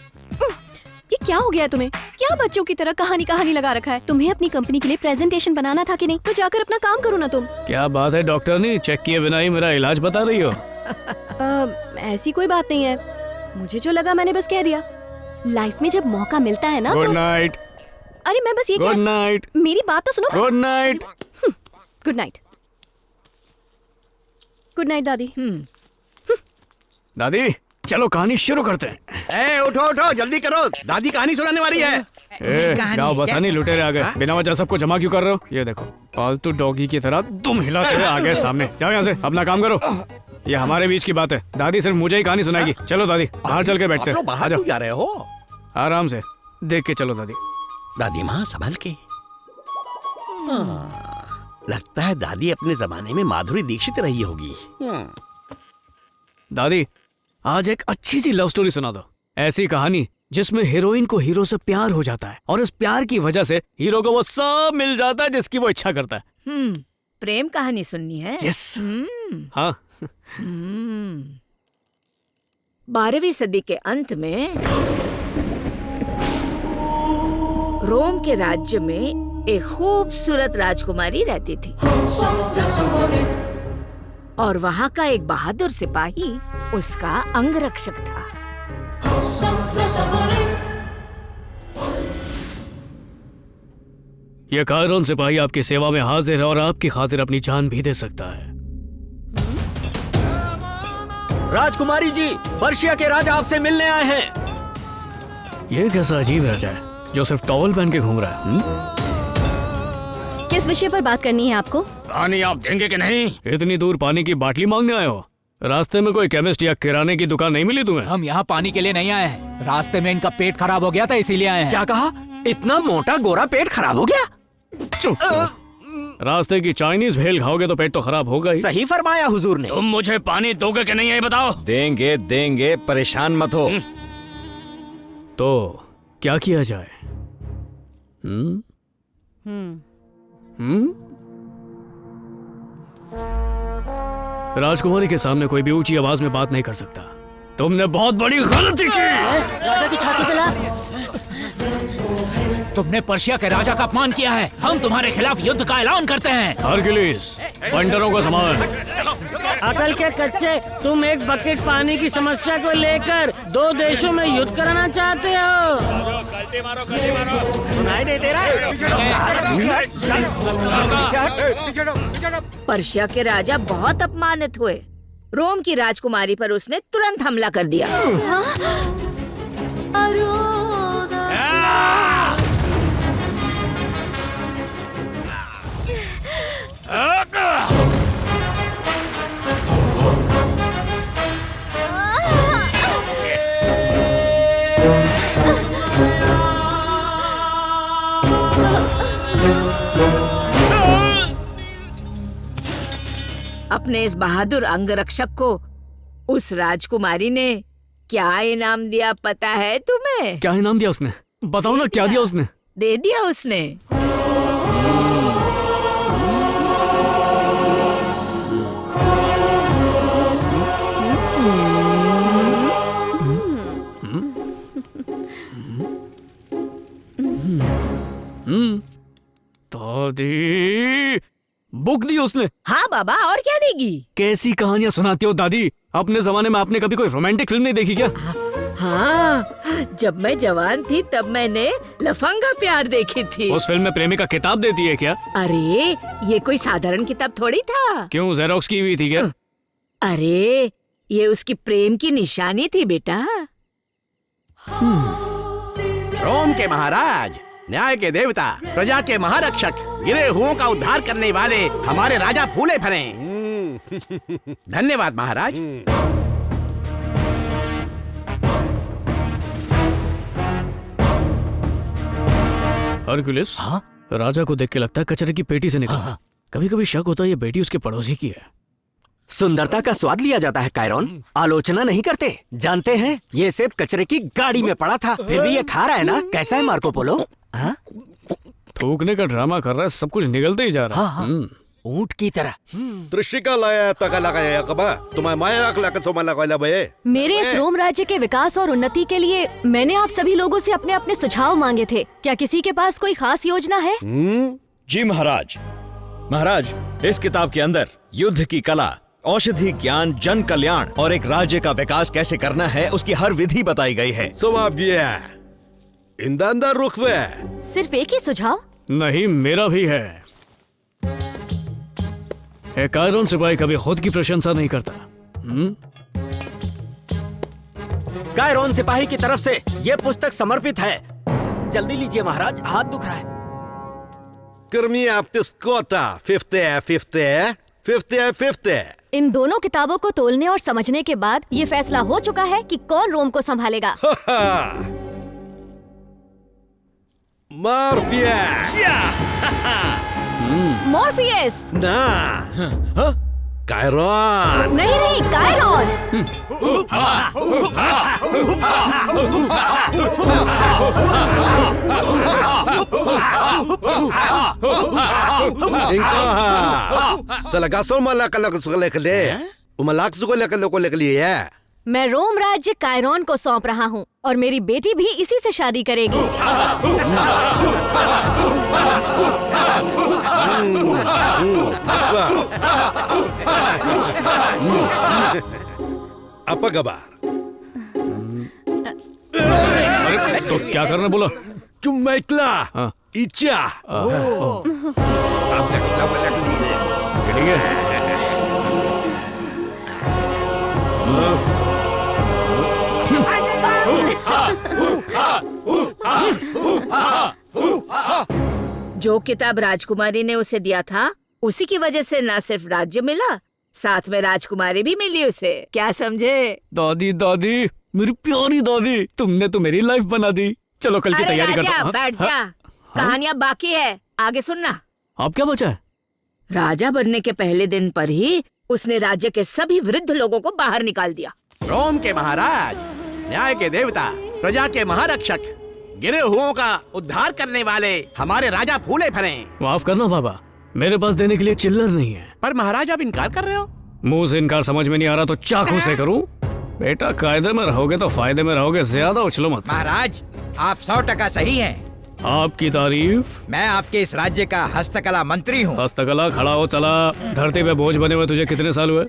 Speaker 13: ये क्या हो गया तुम्हें? क्या बच्चों की तरह कहानी लगा रखा है? तुम्हें अपनी कंपनी के लिए प्रेजेंटेशन बनाना था कि नहीं? तो जाकर अपना काम करो ना तुम।
Speaker 7: क्या बात है डॉक्टर ने चेक किए बिना ही मेरा इलाज बता रही हो?
Speaker 13: ऐसी कोई बात नहीं है, मुझे जो लगा मैंने बस कह दिया। लाइफ में जब मौका मिलता है ना।
Speaker 7: Good night.
Speaker 13: अरे मैं बस ये
Speaker 7: गुड नाइट।
Speaker 13: मेरी बात तो सुनो।
Speaker 7: Good night.
Speaker 13: Good night. Good night दादी।
Speaker 7: दादी चलो कहानी शुरू करते हैं।
Speaker 9: उठो उठो जल्दी करो, दादी कहानी सुनाने वाली है।
Speaker 7: गाँव बसानी लुटेरे आ गए, बिना वजह सबको जमा क्यों कर रहे हो? ये देखो पालतू डॉगी की तरह तुम हिलाते हुए आ गए सामने। जाओ यहाँ से, अपना काम करो। ये हमारे बीच की बात है, दादी सिर्फ मुझे ही कहानी सुनाएगी। चलो दादी बाहर चल के बैठते हैं।
Speaker 9: बाहर क्यों जा रहे हो?
Speaker 7: आराम से देख के चलो दादी।
Speaker 9: दादी माँ संभल के। लगता है दादी अपने जमाने में माधुरी दीक्षित रही होगी।
Speaker 7: दादी आज एक अच्छी सी लव स्टोरी सुना दो। ऐसी कहानी जिसमें हीरोइन को हीरो से प्यार हो जाता है और इस प्यार की वजह से हीरो को वो सब मिल जाता है जिसकी वो इच्छा करता है।
Speaker 15: प्रेम कहानी सुननी है?
Speaker 7: यस। हाँ।
Speaker 15: 12वीं सदी के अंत में रोम के राज्य में एक खूबसूरत राजकुमारी रहती थी और वहाँ का एक बहादुर सिपाही उसका अंगरक्षक था।
Speaker 7: यह कायरोन सिपाही आपकी सेवा में हाजिर है और आपकी खातिर अपनी जान भी दे सकता है।
Speaker 17: राजकुमारी जी, पर्शिया के राजा आपसे मिलने आए हैं।
Speaker 7: ये कैसा अजीब राजा है जो सिर्फ टॉवल पहन के घूम रहा है?
Speaker 10: किस विषय पर बात करनी है आपको?
Speaker 7: पानी आप देंगे कि नहीं? इतनी दूर पानी की बाटली मांगने आए हो? रास्ते में कोई केमिस्ट या किराने की दुकान नहीं मिली तुम्हें?
Speaker 17: हम यहाँ पानी के लिए नहीं आए हैं, रास्ते में इनका पेट खराब हो गया था इसीलिए आए हैं। क्या कहा? इतना मोटा गोरा पेट खराब हो गया?
Speaker 7: चुप। रास्ते की चाइनीज भेल खाओगे तो पेट तो खराब होगा ही।
Speaker 17: सही फरमाया हुजूर ने।
Speaker 7: तुम मुझे पानी दोगे कि नहीं ये बताओ।
Speaker 1: देंगे देंगे, परेशान मत हो।
Speaker 7: तो क्या किया जाए? राजकुमारी के सामने कोई भी ऊंची आवाज में बात नहीं कर सकता। तुमने बहुत बड़ी गलती की।
Speaker 17: राजा की छाती पे ला। तुमने पर्शिया के राजा का अपमान किया है। हम तुम्हारे खिलाफ युद्ध का ऐलान करते हैं।
Speaker 7: हरकुलिस, बंदरों का सामान।
Speaker 11: अकल के कच्चे, तुम एक बकेट पानी की समस्या को लेकर 2 देशों में युद्ध कराना चाहते हो?
Speaker 17: सुनाई नहीं दे रहा है।
Speaker 15: पर्शिया के राजा बहुत अपमानित हुए। रोम की राजकुमारी पर उसने तुरंत हमला कर दिया। अपने इस बहादुर अंगरक्षक को उस राजकुमारी ने क्या इनाम दिया पता है तुम्हें?
Speaker 7: क्या इनाम दिया उसने? बताओ ना, क्या दिया उसने?
Speaker 15: दे दिया उसने
Speaker 7: दादी, बुक दी उसने?
Speaker 15: हाँ बाबा, और क्या देगी?
Speaker 7: कैसी कहानियां सुनाती हो दादी? अपने जमाने में आपने कभी कोई रोमांटिक फिल्म नहीं देखी क्या?
Speaker 15: हाँ, जब मैं जवान थी तब मैंने लफंगा प्यार देखी थी।
Speaker 7: उस फिल्म में प्रेमिका किताब देती है क्या?
Speaker 15: अरे ये कोई साधारण किताब थोड़ी था।
Speaker 7: क्यों, जेरोक्स की हुई थी क्या?
Speaker 15: अरे ये उसकी प्रेम की निशानी थी बेटा।
Speaker 9: रोम के महाराज, न्याय के देवता, प्रजा के महारक्षक, गिरे हुओं का उद्धार करने वाले हमारे राजा फूले फले। धन्यवाद महाराज।
Speaker 7: हरकुलिस, हाँ? राजा को देख के लगता है कचरे की पेटी से निकला। हाँ। कभी कभी शक होता है ये बेटी उसके पड़ोसी की है।
Speaker 17: सुंदरता का स्वाद लिया जाता है कायरॉन, आलोचना नहीं करते। जानते हैं ये सेब कचरे की गाड़ी में पड़ा था, फिर भी ये खा रहा है ना। कैसा है मार्को पोलो? हाँ?
Speaker 7: थूकने का ड्रामा कर रहा है, सब कुछ निगलते ही जा रहा है।
Speaker 17: हाँ, ऊंट की तरह।
Speaker 5: दृष्टिका लाया तका लगाया कबा तुम्हारे माया लगा सोमा लगा बे।
Speaker 10: मेरे इस रोम राज्य के विकास और उन्नति के लिए मैंने आप सभी लोगों से अपने अपने सुझाव मांगे थे। क्या किसी के पास कोई खास योजना है?
Speaker 14: जी महाराज। महाराज, इस किताब के अंदर युद्ध की कला, औषधि ज्ञान, जन कल्याण और एक राज्य का विकास कैसे करना है उसकी हर विधि बताई गई है।
Speaker 5: रुख
Speaker 10: सिर्फ एक ही सुझाव?
Speaker 7: नहीं, मेरा भी है। कायरॉन सिपाही कभी खुद की प्रशंसा नहीं करता।
Speaker 17: कायरॉन सिपाही की तरफ से ये पुस्तक समर्पित है। जल्दी लीजिए महाराज, हाथ दुख रहा है।
Speaker 5: कर्मिया पिस्कोता 50-50
Speaker 10: इन दोनों किताबों को तोलने और समझने के बाद ये फैसला हो चुका है कि कौन रोम को संभालेगा। मॉर्फियस
Speaker 5: ना, कायरॉन।
Speaker 10: नहीं नहीं, कायरॉन। मैं रोम राज्य कायरॉन को सौंप रहा हूँ और मेरी बेटी भी इसी से शादी करेगी।
Speaker 7: अरे तो क्या करना बोला?
Speaker 5: हाँ। इच्छा
Speaker 7: ठीक है।
Speaker 15: जो किताब राजकुमारी ने उसे दिया था उसी की वजह से न सिर्फ राज्य मिला, साथ में राजकुमारी भी मिली उसे। क्या समझे?
Speaker 7: दादी दादी, मेरी प्यारी दादी, तुमने तो मेरी लाइफ बना दी। चलो कल की तैयारी करता हूँ।
Speaker 15: बैठ जा, कहानियाँ बाकी है, आगे सुनना।
Speaker 7: अब क्या बचा है?
Speaker 15: राजा बनने के पहले दिन पर ही उसने राज्य के सभी वृद्ध लोगों को बाहर निकाल दिया।
Speaker 9: रोम के महाराज, न्याय के देवता, प्रजा के महारक्षक, गिरे हुओं का उद्धार करने वाले हमारे राजा फूले फले।
Speaker 7: माफ करना बाबा, मेरे पास देने के लिए चिल्लर नहीं है।
Speaker 9: पर महाराज आप इनकार कर रहे हो?
Speaker 7: मुंह से इनकार समझ में नहीं आ रहा तो चाकू से करूं? बेटा कायदे में रहोगे तो फायदे में रहोगे, ज्यादा उछलो मत।
Speaker 3: महाराज, आप 100% सही हैं।
Speaker 7: आपकी तारीफ।
Speaker 3: मैं आपके इस राज्य का हस्तकला मंत्री हूँ।
Speaker 7: हस्तकला, खड़ा हो चला। धरती पे बोझ बने हुए तुझे कितने साल हुए?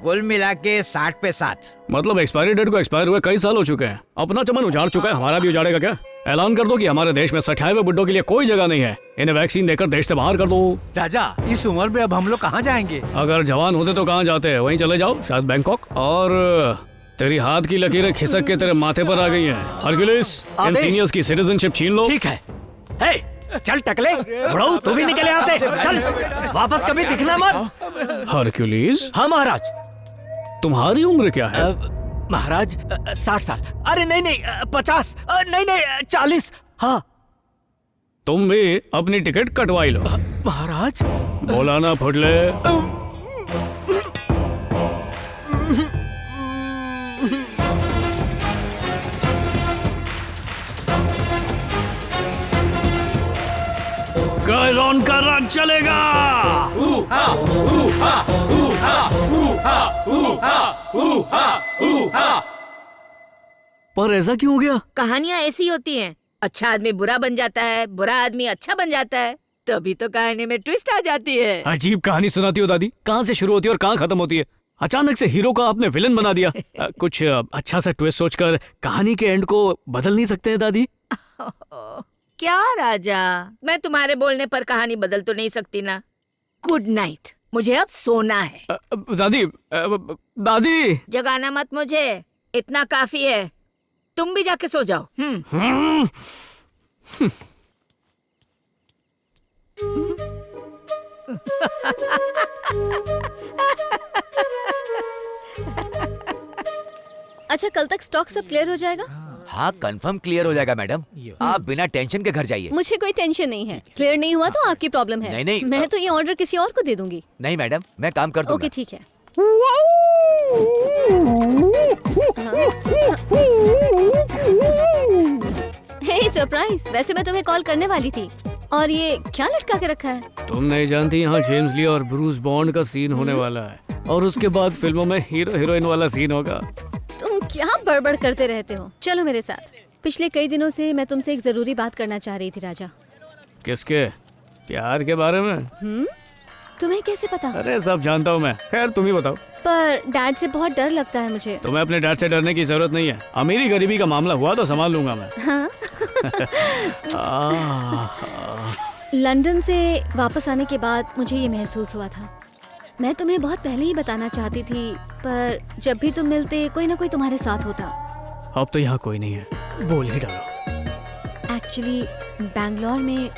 Speaker 3: कुल मिला के 60 पे 7।
Speaker 7: मतलब एक्सपायरी डेट को एक्सपायर हुए कई साल हो चुके हैं। अपना चमन उजाड़ चुका है, हमारा भी उजाड़ेगा क्या? ऐलान कर दो कि हमारे देश में 98 बुड्ढों के लिए कोई जगह नहीं है। इन्हें वैक्सीन देकर देश से बाहर कर दो।
Speaker 18: राजा, इस उम्र में अब हम लोग कहाँ जाएंगे?
Speaker 7: अगर जवान होते तो कहाँ जाते? वहीं चले जाओ, शायद बैंकॉक। और तेरी हाथ की लकीरें खिसक के तेरे माथे पर आ गई हैं। हरक्यूलिस, इन सीनियर्स की सिटीजनशिप छीन लो।
Speaker 17: ठीक है। हे, चल टकले, बुढ़ऊ तू भी निकल यहाँ से। चल, वापस कभी दिखना मत।
Speaker 7: हरक्यूलिस?
Speaker 17: हाँ महाराज।
Speaker 7: तुम्हारी उम्र क्या है?
Speaker 17: महाराज 60 साल। अरे नहीं 50। नहीं 40। हाँ।
Speaker 7: तुम भी अपनी टिकट कटवाई लो।
Speaker 17: महाराज।
Speaker 7: बोला ना फुटले। गाइजॉन का राज चलेगा। पर ऐसा क्यों हो गया?
Speaker 15: कहानियाँ ऐसी होती हैं। अच्छा आदमी बुरा बन जाता है, बुरा आदमी अच्छा बन जाता है, तभी तो कहानी में ट्विस्ट आ जाती है।
Speaker 7: अजीब कहानी सुनाती हो दादी। कहाँ से शुरू होती है और कहाँ खत्म होती है? अचानक से हीरो का आपने विलन बना दिया। कुछ अच्छा सा ट्विस्ट सोचकर कहानी के एंड को बदल नहीं सकते हैं दादी?
Speaker 15: क्या राजा, मैं तुम्हारे बोलने पर कहानी बदल तो नहीं सकती ना। गुड नाइट, मुझे अब सोना है।
Speaker 7: दादी दादी
Speaker 15: जगाना मत मुझे, इतना काफी है। तुम भी जाके सो जाओ।
Speaker 10: अच्छा, कल तक स्टॉक सब क्लियर हो जाएगा?
Speaker 3: हाँ, कंफर्म क्लियर हो जाएगा मैडम। आप बिना टेंशन के घर जाइए।
Speaker 10: मुझे कोई टेंशन नहीं है। क्लियर नहीं हुआ तो आपकी प्रॉब्लम है।
Speaker 3: नहीं,
Speaker 10: मैं तो ये ऑर्डर किसी और को दे दूंगी।
Speaker 3: नहीं मैडम, मैं काम कर दूंगा।
Speaker 10: ओके ठीक है। हे सरप्राइज, वैसे मैं तुम्हें कॉल करने वाली थी। और ये क्या लटका के रखा है?
Speaker 7: तुम नहीं जानती, यहाँ जेम्स ली और ब्रूस बॉन्ड का सीन होने वाला है और उसके बाद फिल्मों में हीरो हीरोइन वाला सीन होगा।
Speaker 10: तुम क्या बड़बड़ करते रहते हो? चलो मेरे साथ। पिछले कई दिनों से मैं तुमसे एक जरूरी बात करना चाह रही थी राजा।
Speaker 7: किसके? प्यार के बारे में?
Speaker 10: तुम्हें कैसे पता?
Speaker 7: अरे सब जानता हूँ मैं। खैर तुम ही बताओ।
Speaker 10: पर डैड से बहुत डर लगता है मुझे।
Speaker 7: तुम्हें अपने डैड से डरने की जरूरत नहीं है। अमीरी गरीबी का मामला हुआ तो संभाल लूंगा मैं।
Speaker 10: हाँ? लंदन से वापस आने के बाद मुझे ये महसूस हुआ था। मैं तुम्हें बहुत पहले ही बताना चाहती थी, पर जब भी तुम मिलते कोई ना कोई तुम्हारे साथ होता।
Speaker 7: अब तो यहाँ कोई नहीं है, बोल ही डालो।
Speaker 10: एक्चुअली बैंगलोर में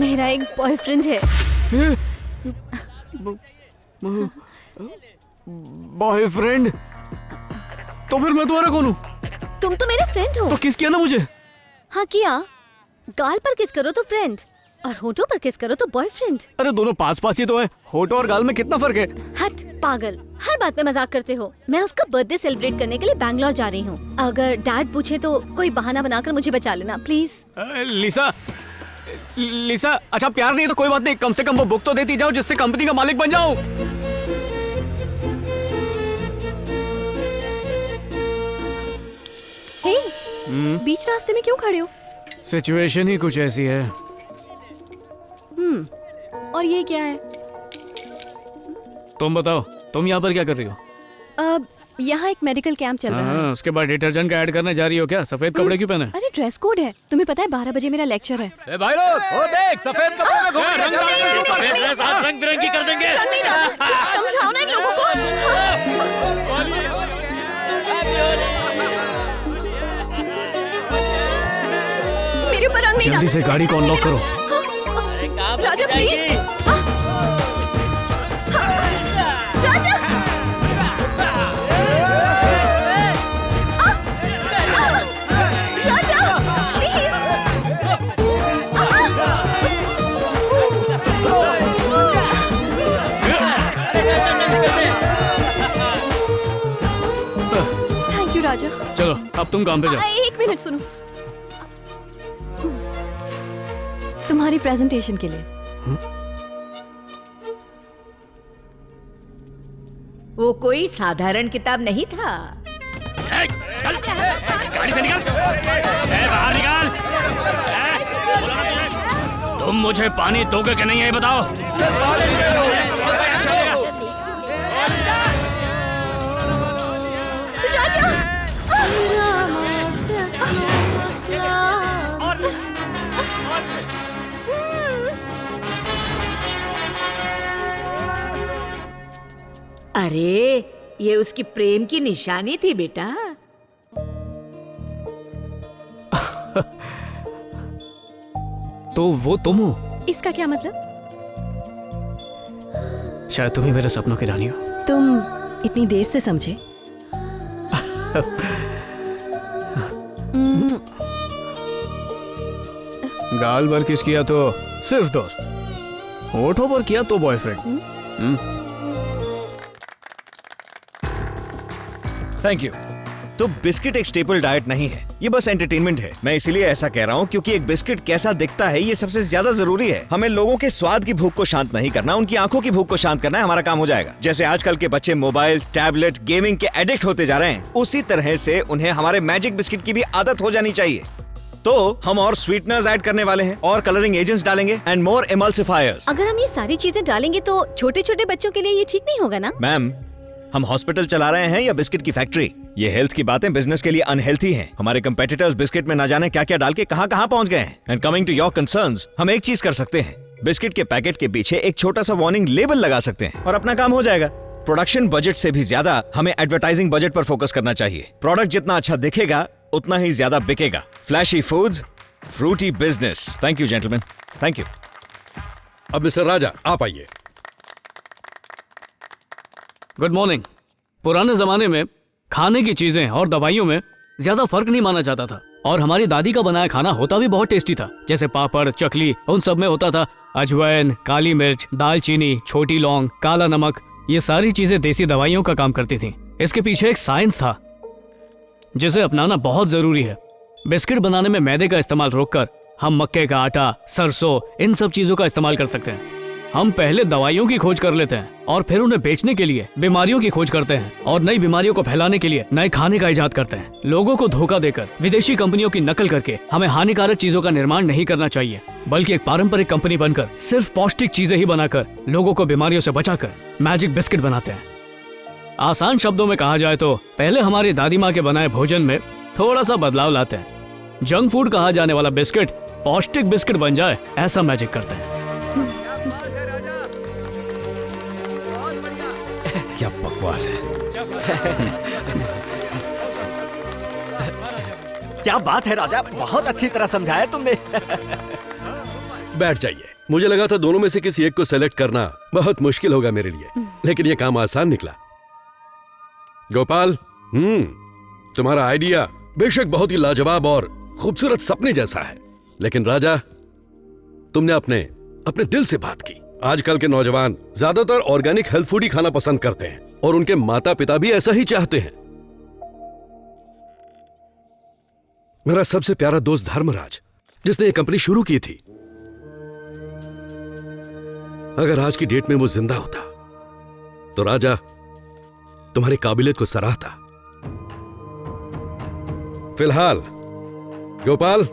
Speaker 10: मेरा एक बॉयफ्रेंड है।
Speaker 7: बॉयफ्रेंड? तो फिर मैं तुम्हारा कौन हूँ?
Speaker 10: तुम तो मेरे फ्रेंड हो।
Speaker 7: तो किस किया ना मुझे?
Speaker 10: हाँ किया। गाल पर किस करो तो फ्रेंड, और होठों पर किस करो तो बॉयफ्रेंड।
Speaker 7: अरे दोनों पास पास ही तो है। होठों और गाल में कितना फर्क है?
Speaker 10: हट पागल, हर बात में मजाक करते हो। मैं उसका बर्थडे सेलिब्रेट करने के लिए बैंगलोर जा रही हूँ। अगर डैड पूछे तो कोई बहाना बनाकर मुझे बचा लेना प्लीज।
Speaker 7: लिसा, अच्छा प्यार नहीं तो कोई बात नहीं, कम से कम वो बुक तो देती जाओ जिससे कंपनी का मालिक बन जाऊं।
Speaker 13: हे, बीच रास्ते में क्यों खड़े हो?
Speaker 7: सिचुएशन ही कुछ ऐसी है।
Speaker 13: और ये क्या है?
Speaker 7: तुम बताओ, तुम यहाँ पर क्या कर रही हो?
Speaker 13: अब यहाँ एक मेडिकल कैंप चल रहा है।
Speaker 7: उसके बाद डिटर्जेंट का ऐड करने जा रही हो क्या? सफेद कपड़े क्यों पहने?
Speaker 13: अरे ड्रेस कोड है, तुम्हें पता है 12 बजे मेरा लेक्चर है।
Speaker 8: ए भाई लोग, वो देख सफेद कपड़े में घूम रहे हैं। सफेद ड्रेस आज रंग बिरंगी कर देंगे।
Speaker 13: समझाओ ना इन लोगों को। मेरे ऊपर रंग नहीं
Speaker 7: जल्दी से गाड़ी को अनलॉक करो।
Speaker 13: राजा प्लीज। राजा थैंक यू राजा।
Speaker 7: चलो अब तुम काम पे जाओ।
Speaker 13: एक मिनट सुनो, तुम्हारी प्रेजेंटेशन के लिए।
Speaker 15: वो कोई साधारण किताब नहीं था।
Speaker 16: चल, गाड़ी से निकल। बाहर निकाल। तुम मुझे पानी दोगे कि नहीं है बताओ।
Speaker 13: राजा
Speaker 15: अरे ये उसकी प्रेम की निशानी थी बेटा।
Speaker 7: तो वो तुम हो?
Speaker 13: इसका क्या मतलब?
Speaker 7: शायद तुम ही मेरे सपनों की रानी हो।
Speaker 13: तुम इतनी देर से समझे?
Speaker 7: गाल पर किस किया तो सिर्फ दोस्त, होठों पर किया तो बॉयफ्रेंड।
Speaker 1: Thank you. तो बिस्किट एक स्टेपल डाइट नहीं है, ये बस एंटरटेनमेंट है। मैं इसीलिए ऐसा कह रहा हूँ क्योंकि एक बिस्किट कैसा दिखता है ये सबसे ज्यादा जरूरी है। हमें लोगों के स्वाद की भूख को शांत नहीं करना, उनकी आंखों की भूख को शांत करना है, हमारा काम हो जाएगा। जैसे आजकल के बच्चे मोबाइल, टैबलेट, गेमिंग के एडिक्ट होते जा रहे हैं, उसी तरह से उन्हें हमारे मैजिक बिस्किट की भी आदत हो जानी चाहिए। तो हम और स्वीटनर्स ऐड करने वाले हैं और कलरिंग एजेंट्स डालेंगे एंड मोर एमल्सिफायर्स।
Speaker 10: अगर हम ये सारी चीजें डालेंगे तो छोटे छोटे बच्चों के लिए ये ठीक नहीं होगा ना?
Speaker 1: मैम, हम हॉस्पिटल चला रहे हैं या बिस्किट की फैक्ट्री? ये हेल्थ की बातें बिजनेस के लिए अनहेल्थी हैं। हमारे कंपेटिटर्स बिस्किट में न जाने क्या क्या डाल के कहां कहां पहुंच गए हैं। And coming to your concerns, हम एक चीज कर सकते हैं, बिस्किट के पैकेट के पीछे एक छोटा सा वार्निंग लेबल लगा सकते हैं और अपना काम हो जाएगा। प्रोडक्शन बजट से भी ज्यादा हमें एडवर्टाइजिंग बजट पर फोकस करना चाहिए। प्रोडक्ट जितना अच्छा दिखेगा उतना ही ज्यादा बिकेगा। Flashy foods, fruity business. Thank you gentleman, thank you.
Speaker 5: अब मिस्टर राजा आप आइए।
Speaker 7: Good morning. पुराने जमाने में खाने की चीजें और दवाइयों में ज्यादा फर्क नहीं माना जाता था और हमारी दादी का बनाया खाना होता भी बहुत टेस्टी था। जैसे पापड़, चकली, उन सब में होता था अजवाइन, काली मिर्च, दालचीनी, छोटी लौंग, काला नमक। ये सारी चीजें देसी दवाइयों का काम करती थी। इसके पीछे एक साइंस था जिसे अपनाना बहुत जरूरी है। बिस्किट बनाने में मैदे का इस्तेमाल रोककर हम मक्के का आटा, सरसों, इन सब चीजों का इस्तेमाल कर सकते हैं। हम पहले दवाइयों की खोज कर लेते हैं और फिर उन्हें बेचने के लिए बीमारियों की खोज करते हैं और नई बीमारियों को फैलाने के लिए नए खाने का इजाद करते हैं। लोगों को धोखा देकर, विदेशी कंपनियों की नकल करके हमें हानिकारक चीजों का निर्माण नहीं करना चाहिए, बल्कि एक पारंपरिक कंपनी बनकर सिर्फ पौष्टिक चीजें ही बनाकर लोगों को बीमारियों से बचाकर मैजिक बिस्किट बनाते हैं। आसान शब्दों में कहा जाए तो पहले हमारी दादी माँ के बनाए भोजन में थोड़ा सा बदलाव लाते हैं। जंक फूड कहा जाने वाला बिस्किट पौष्टिक बिस्किट बन जाए, ऐसा मैजिक करते हैं।
Speaker 1: क्या बकवास है।
Speaker 17: क्या बात है राजा, बहुत अच्छी तरह समझाया तुमने।
Speaker 5: बैठ जाइए। मुझे लगा था दोनों में से किसी एक को सेलेक्ट करना बहुत मुश्किल होगा मेरे लिए, लेकिन ये काम आसान निकला। गोपाल, तुम्हारा आइडिया बेशक बहुत ही लाजवाब और खूबसूरत सपने जैसा है, लेकिन राजा, तुमने अपने दिल से बात की। आजकल के नौजवान ज्यादातर ऑर्गेनिक हेल्थ फूड ही खाना पसंद करते हैं और उनके माता पिता भी ऐसा ही चाहते हैं। मेरा सबसे प्यारा दोस्त धर्मराज, जिसने ये कंपनी शुरू की थी, अगर आज की डेट में वो जिंदा होता तो राजा तुम्हारी काबिलियत को सराहता। फिलहाल गोपाल,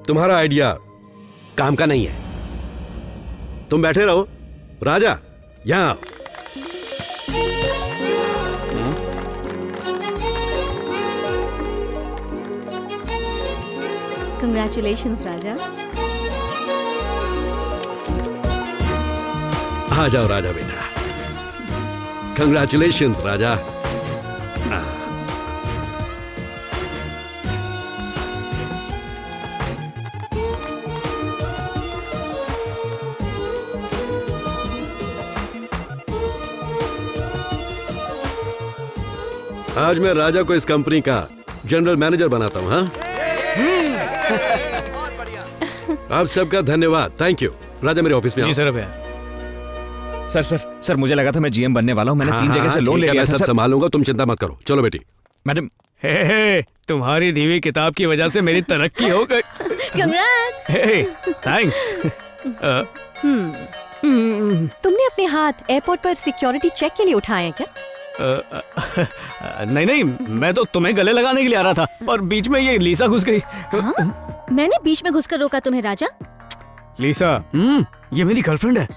Speaker 5: तुम्हारा आइडिया काम का नहीं है। तुम बैठे रहो। राजा, यहां आओ।
Speaker 10: कंग्रेचुलेशंस राजा।
Speaker 5: आ जाओ राजा बेटा। कंग्रेचुलेशंस राजा। आज मैं राजा को इस कंपनी का जनरल मैनेजर बनाता हूं। हाँ, आप सबका धन्यवाद। Thank you. राजा मेरे ऑफिस में
Speaker 1: जी सर। सर मुझे लगा था मैं जीएम बनने वाला हूं। मैंने 3 जगह से लोन ले लिया था।
Speaker 5: सब संभालूंगा, तुम चिंता मत करो। चलो बेटी।
Speaker 1: मैडम,
Speaker 7: तुम्हारी दी हुई किताब की वजह से मेरी तरक्की हो गई।
Speaker 10: कंग्रेट्स।
Speaker 7: थैंक्स।
Speaker 13: तुमने अपने हाथ एयरपोर्ट पर सिक्योरिटी चेक के लिए उठाए हैं क्या?
Speaker 7: नहीं, मैं तो तुम्हें गले लगाने के लिए आ रहा था और बीच में ये लीसा घुस गई।
Speaker 10: हाँ? मैंने बीच में घुसकर रोका तुम्हें राजा?
Speaker 7: लीसा, ये मेरी गर्लफ्रेंड है।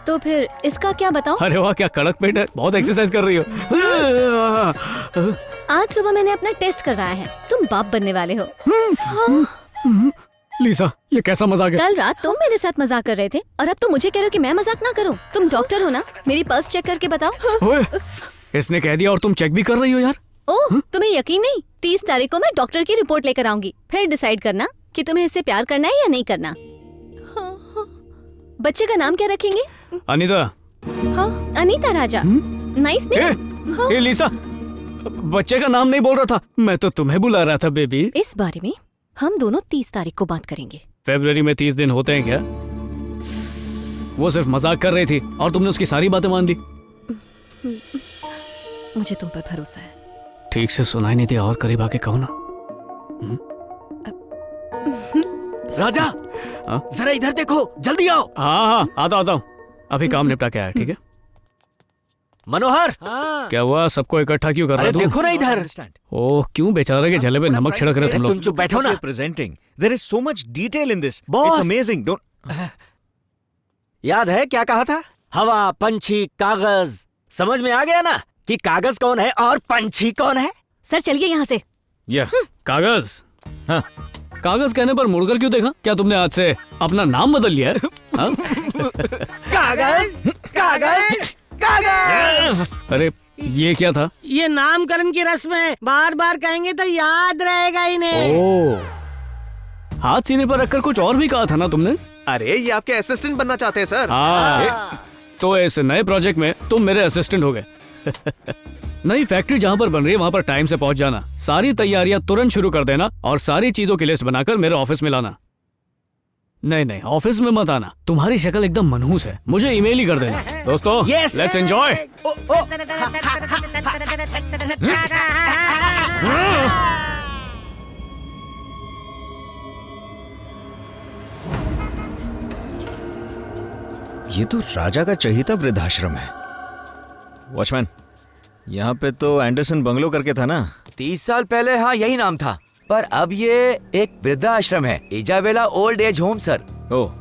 Speaker 10: तो फिर इसका क्या बताऊं?
Speaker 7: अरे वाह, क्या कड़क पेट है, बहुत एक्सरसाइज कर रही हो।
Speaker 10: आज सुबह मैंने अपना टेस्ट करवाया है, तुम बाप बनने वाले हो।
Speaker 7: लीसा, ये कैसा मजाक है?
Speaker 10: कल रात तुम मेरे साथ मजाक कर रहे थे और अब तुम मुझे कह रहे हो कि मैं मजाक ना करूं। तुम डॉक्टर हो ना, मेरी पल्स चेक करके बताओ।
Speaker 7: ओए, इसने कह दिया और तुम चेक भी कर रही हो यार।
Speaker 10: ओह, तुम्हें यकीन नहीं? 30 तारीख को मैं डॉक्टर की रिपोर्ट लेकर आऊंगी, फिर डिसाइड करना कि तुम्हें इससे प्यार करना है या नहीं करना। बच्चे का नाम क्या रखेंगे?
Speaker 7: अनीता।
Speaker 10: हाँ, अनीता राजा। Nice name.
Speaker 7: ए लीसा, बच्चे का नाम नहीं बोल रहा था, मैं तो तुम्हें बुला रहा था बेबी।
Speaker 13: इस बारे में हम दोनों 30 तारीख को बात करेंगे।
Speaker 7: फरवरी में 30 दिन होते हैं क्या? वो सिर्फ मजाक कर रही थी और तुमने उसकी सारी बातें मान ली।
Speaker 13: मुझे तुम पर भरोसा है।
Speaker 7: ठीक से सुनाई नहीं दिया और करीब आके कहो ना।
Speaker 17: राजा, जरा इधर देखो, जल्दी आओ।
Speaker 7: हाँ, आता हूँ। अभी काम निपटा के आया, ठीक है?
Speaker 17: मनोहर,
Speaker 7: क्या हुआ? सबको इकट्ठा क्यों कर रहा तू?
Speaker 17: देखो ना इधर।
Speaker 7: ओह, क्यों बेचारे के झले पे नमक छिड़क रहे तुम लोग?
Speaker 17: तुम चुप बैठो ना।
Speaker 3: Presenting. There is so much detail in this.
Speaker 17: Boss.
Speaker 3: It's amazing. Don't.
Speaker 17: याद है क्या कहा था? हवा, पंछी, कागज। समझ में आ गया ना कि कागज कौन है और पंछी कौन है?
Speaker 10: सर चलिए यहाँ से।
Speaker 7: कागज। हाँ, कागज कहने पर मुड़कर क्यों देखा? क्या तुमने आज से अपना नाम बदल लिया है? हाँ?
Speaker 17: कागज, कागज, कागज।
Speaker 7: अरे ये क्या था?
Speaker 11: ये नामकरण की रस्म है, बार बार कहेंगे तो याद रहेगा इन्हें।
Speaker 7: ओह, हाथ सीने पर रखकर कुछ और भी कहा था ना तुमने?
Speaker 6: अरे ये आपके असिस्टेंट बनना चाहते हैं सर।
Speaker 7: हाँ, तो इस नए प्रोजेक्ट में तुम मेरे असिस्टेंट हो गए। नई फैक्ट्री जहाँ पर बन रही है वहाँ पर टाइम से पहुँच जाना, सारी तैयारियां तुरंत शुरू कर देना और सारी चीजों की लिस्ट बनाकर मेरे ऑफिस में लाना। नहीं, ऑफिस में मत आना, तुम्हारी शक्ल एकदम मनहूस है। मुझे ईमेल ही कर देना। दोस्तों, लेट्स एंजॉय।
Speaker 3: ये तो राजा का चहीता वृद्धाश्रम है। वॉचमैन, यहाँ पे तो एंडरसन बंगलो करके था ना?
Speaker 17: 30 साल पहले हाँ यही नाम था, पर अब ये एक वृद्धाश्रम है, Isabella old age home sir.
Speaker 3: Oh,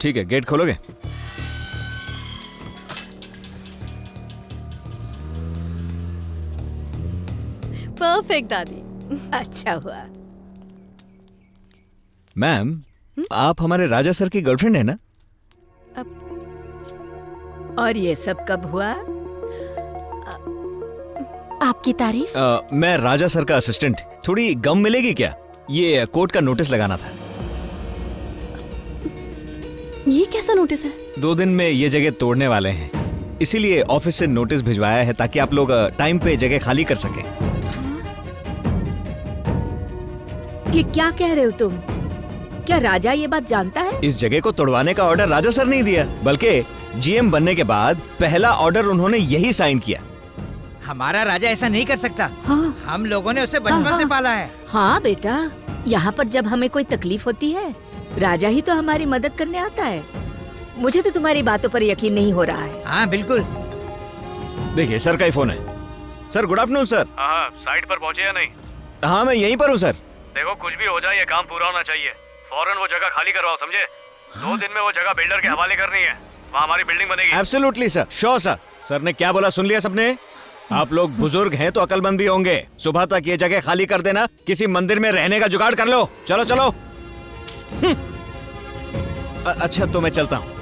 Speaker 3: ठीक है, गेट खोलोगे?
Speaker 13: परफेक्ट दादी।
Speaker 15: अच्छा हुआ।
Speaker 3: मैम, आप हमारे राजा सर की गर्लफ्रेंड है ना?
Speaker 15: और ये सब कब हुआ?
Speaker 13: आपकी तारीफ?
Speaker 3: मैं राजा सर का असिस्टेंट। थोड़ी गम मिलेगी क्या? ये कोर्ट का नोटिस लगाना था।
Speaker 13: ये कैसा नोटिस है?
Speaker 3: 2 दिन में ये जगह तोड़ने वाले हैं, इसीलिए ऑफिस से नोटिस भिजवाया है ताकि आप लोग टाइम पे जगह खाली कर सकें।
Speaker 15: ये क्या कह रहे हो तुम? क्या राजा ये बात जानता है?
Speaker 3: इस जगह को तोड़वाने का ऑर्डर राजा सर नहीं दिया, बल्कि जीएम बनने के बाद पहला ऑर्डर उन्होंने यही साइन किया। हमारा राजा ऐसा नहीं कर सकता।
Speaker 15: हाँ।
Speaker 3: हम लोगों ने उसे बचपन से पाला है।
Speaker 15: हाँ बेटा, यहाँ पर जब हमें कोई तकलीफ होती है, राजा ही तो हमारी मदद करने आता है। मुझे तो तुम्हारी बातों पर यकीन नहीं हो रहा है।
Speaker 3: हाँ बिल्कुल। देखिए, सर का ही फोन है। Sir, good afternoon sir.
Speaker 7: हाँ, साइट पर पहुँचे या नहीं?
Speaker 3: हाँ, मैं यहीं पर हूँ सर।
Speaker 7: देखो, कुछ भी हो जाए ये काम पूरा होना चाहिए। फौरन वो जगह खाली करवाओ, समझे? 2 दिन में वो जगह बिल्डर के हवाले करनी है, वहाँ हमारी बिल्डिंग बनेगी।
Speaker 3: Absolutely sir, sure sir. Sir ने क्या बोला सुन लिया सबने? आप लोग बुजुर्ग हैं तो अकलमंद भी होंगे। सुबह तक ये जगह खाली कर देना, किसी मंदिर में रहने का जुगाड़ कर लो। चलो चलो। अच्छा, तो मैं चलता हूँ।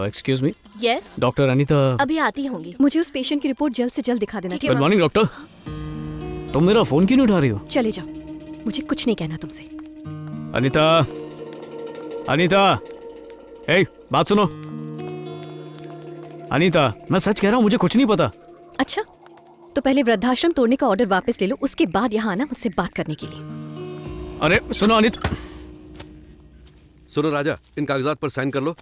Speaker 7: Excuse me.
Speaker 13: Yes.
Speaker 7: Doctor Anita
Speaker 13: अभी आती होंगी। मुझे उस पेशेंट की रिपोर्ट जल्द से जल्द दिखा देना।
Speaker 7: Good morning doctor. तुम मेरा फोन क्यों नहीं उठा रही हो?
Speaker 13: चले जाओ, मुझे कुछ नहीं कहना तुमसे।
Speaker 7: अनीता, अनीता, ए, बात सुनो। अनीता, मैं सच कह रहा हूँ, मुझे कुछ नहीं पता।
Speaker 13: अच्छा, तो पहले वृद्धाश्रम तोड़ने का ऑर्डर वापस ले लो, उसके बाद यहाँ आना मुझसे बात करने के लिए।
Speaker 7: अरे सुनो अनीता।
Speaker 5: सुनो राजा, इन कागजात पर साइन कर लो।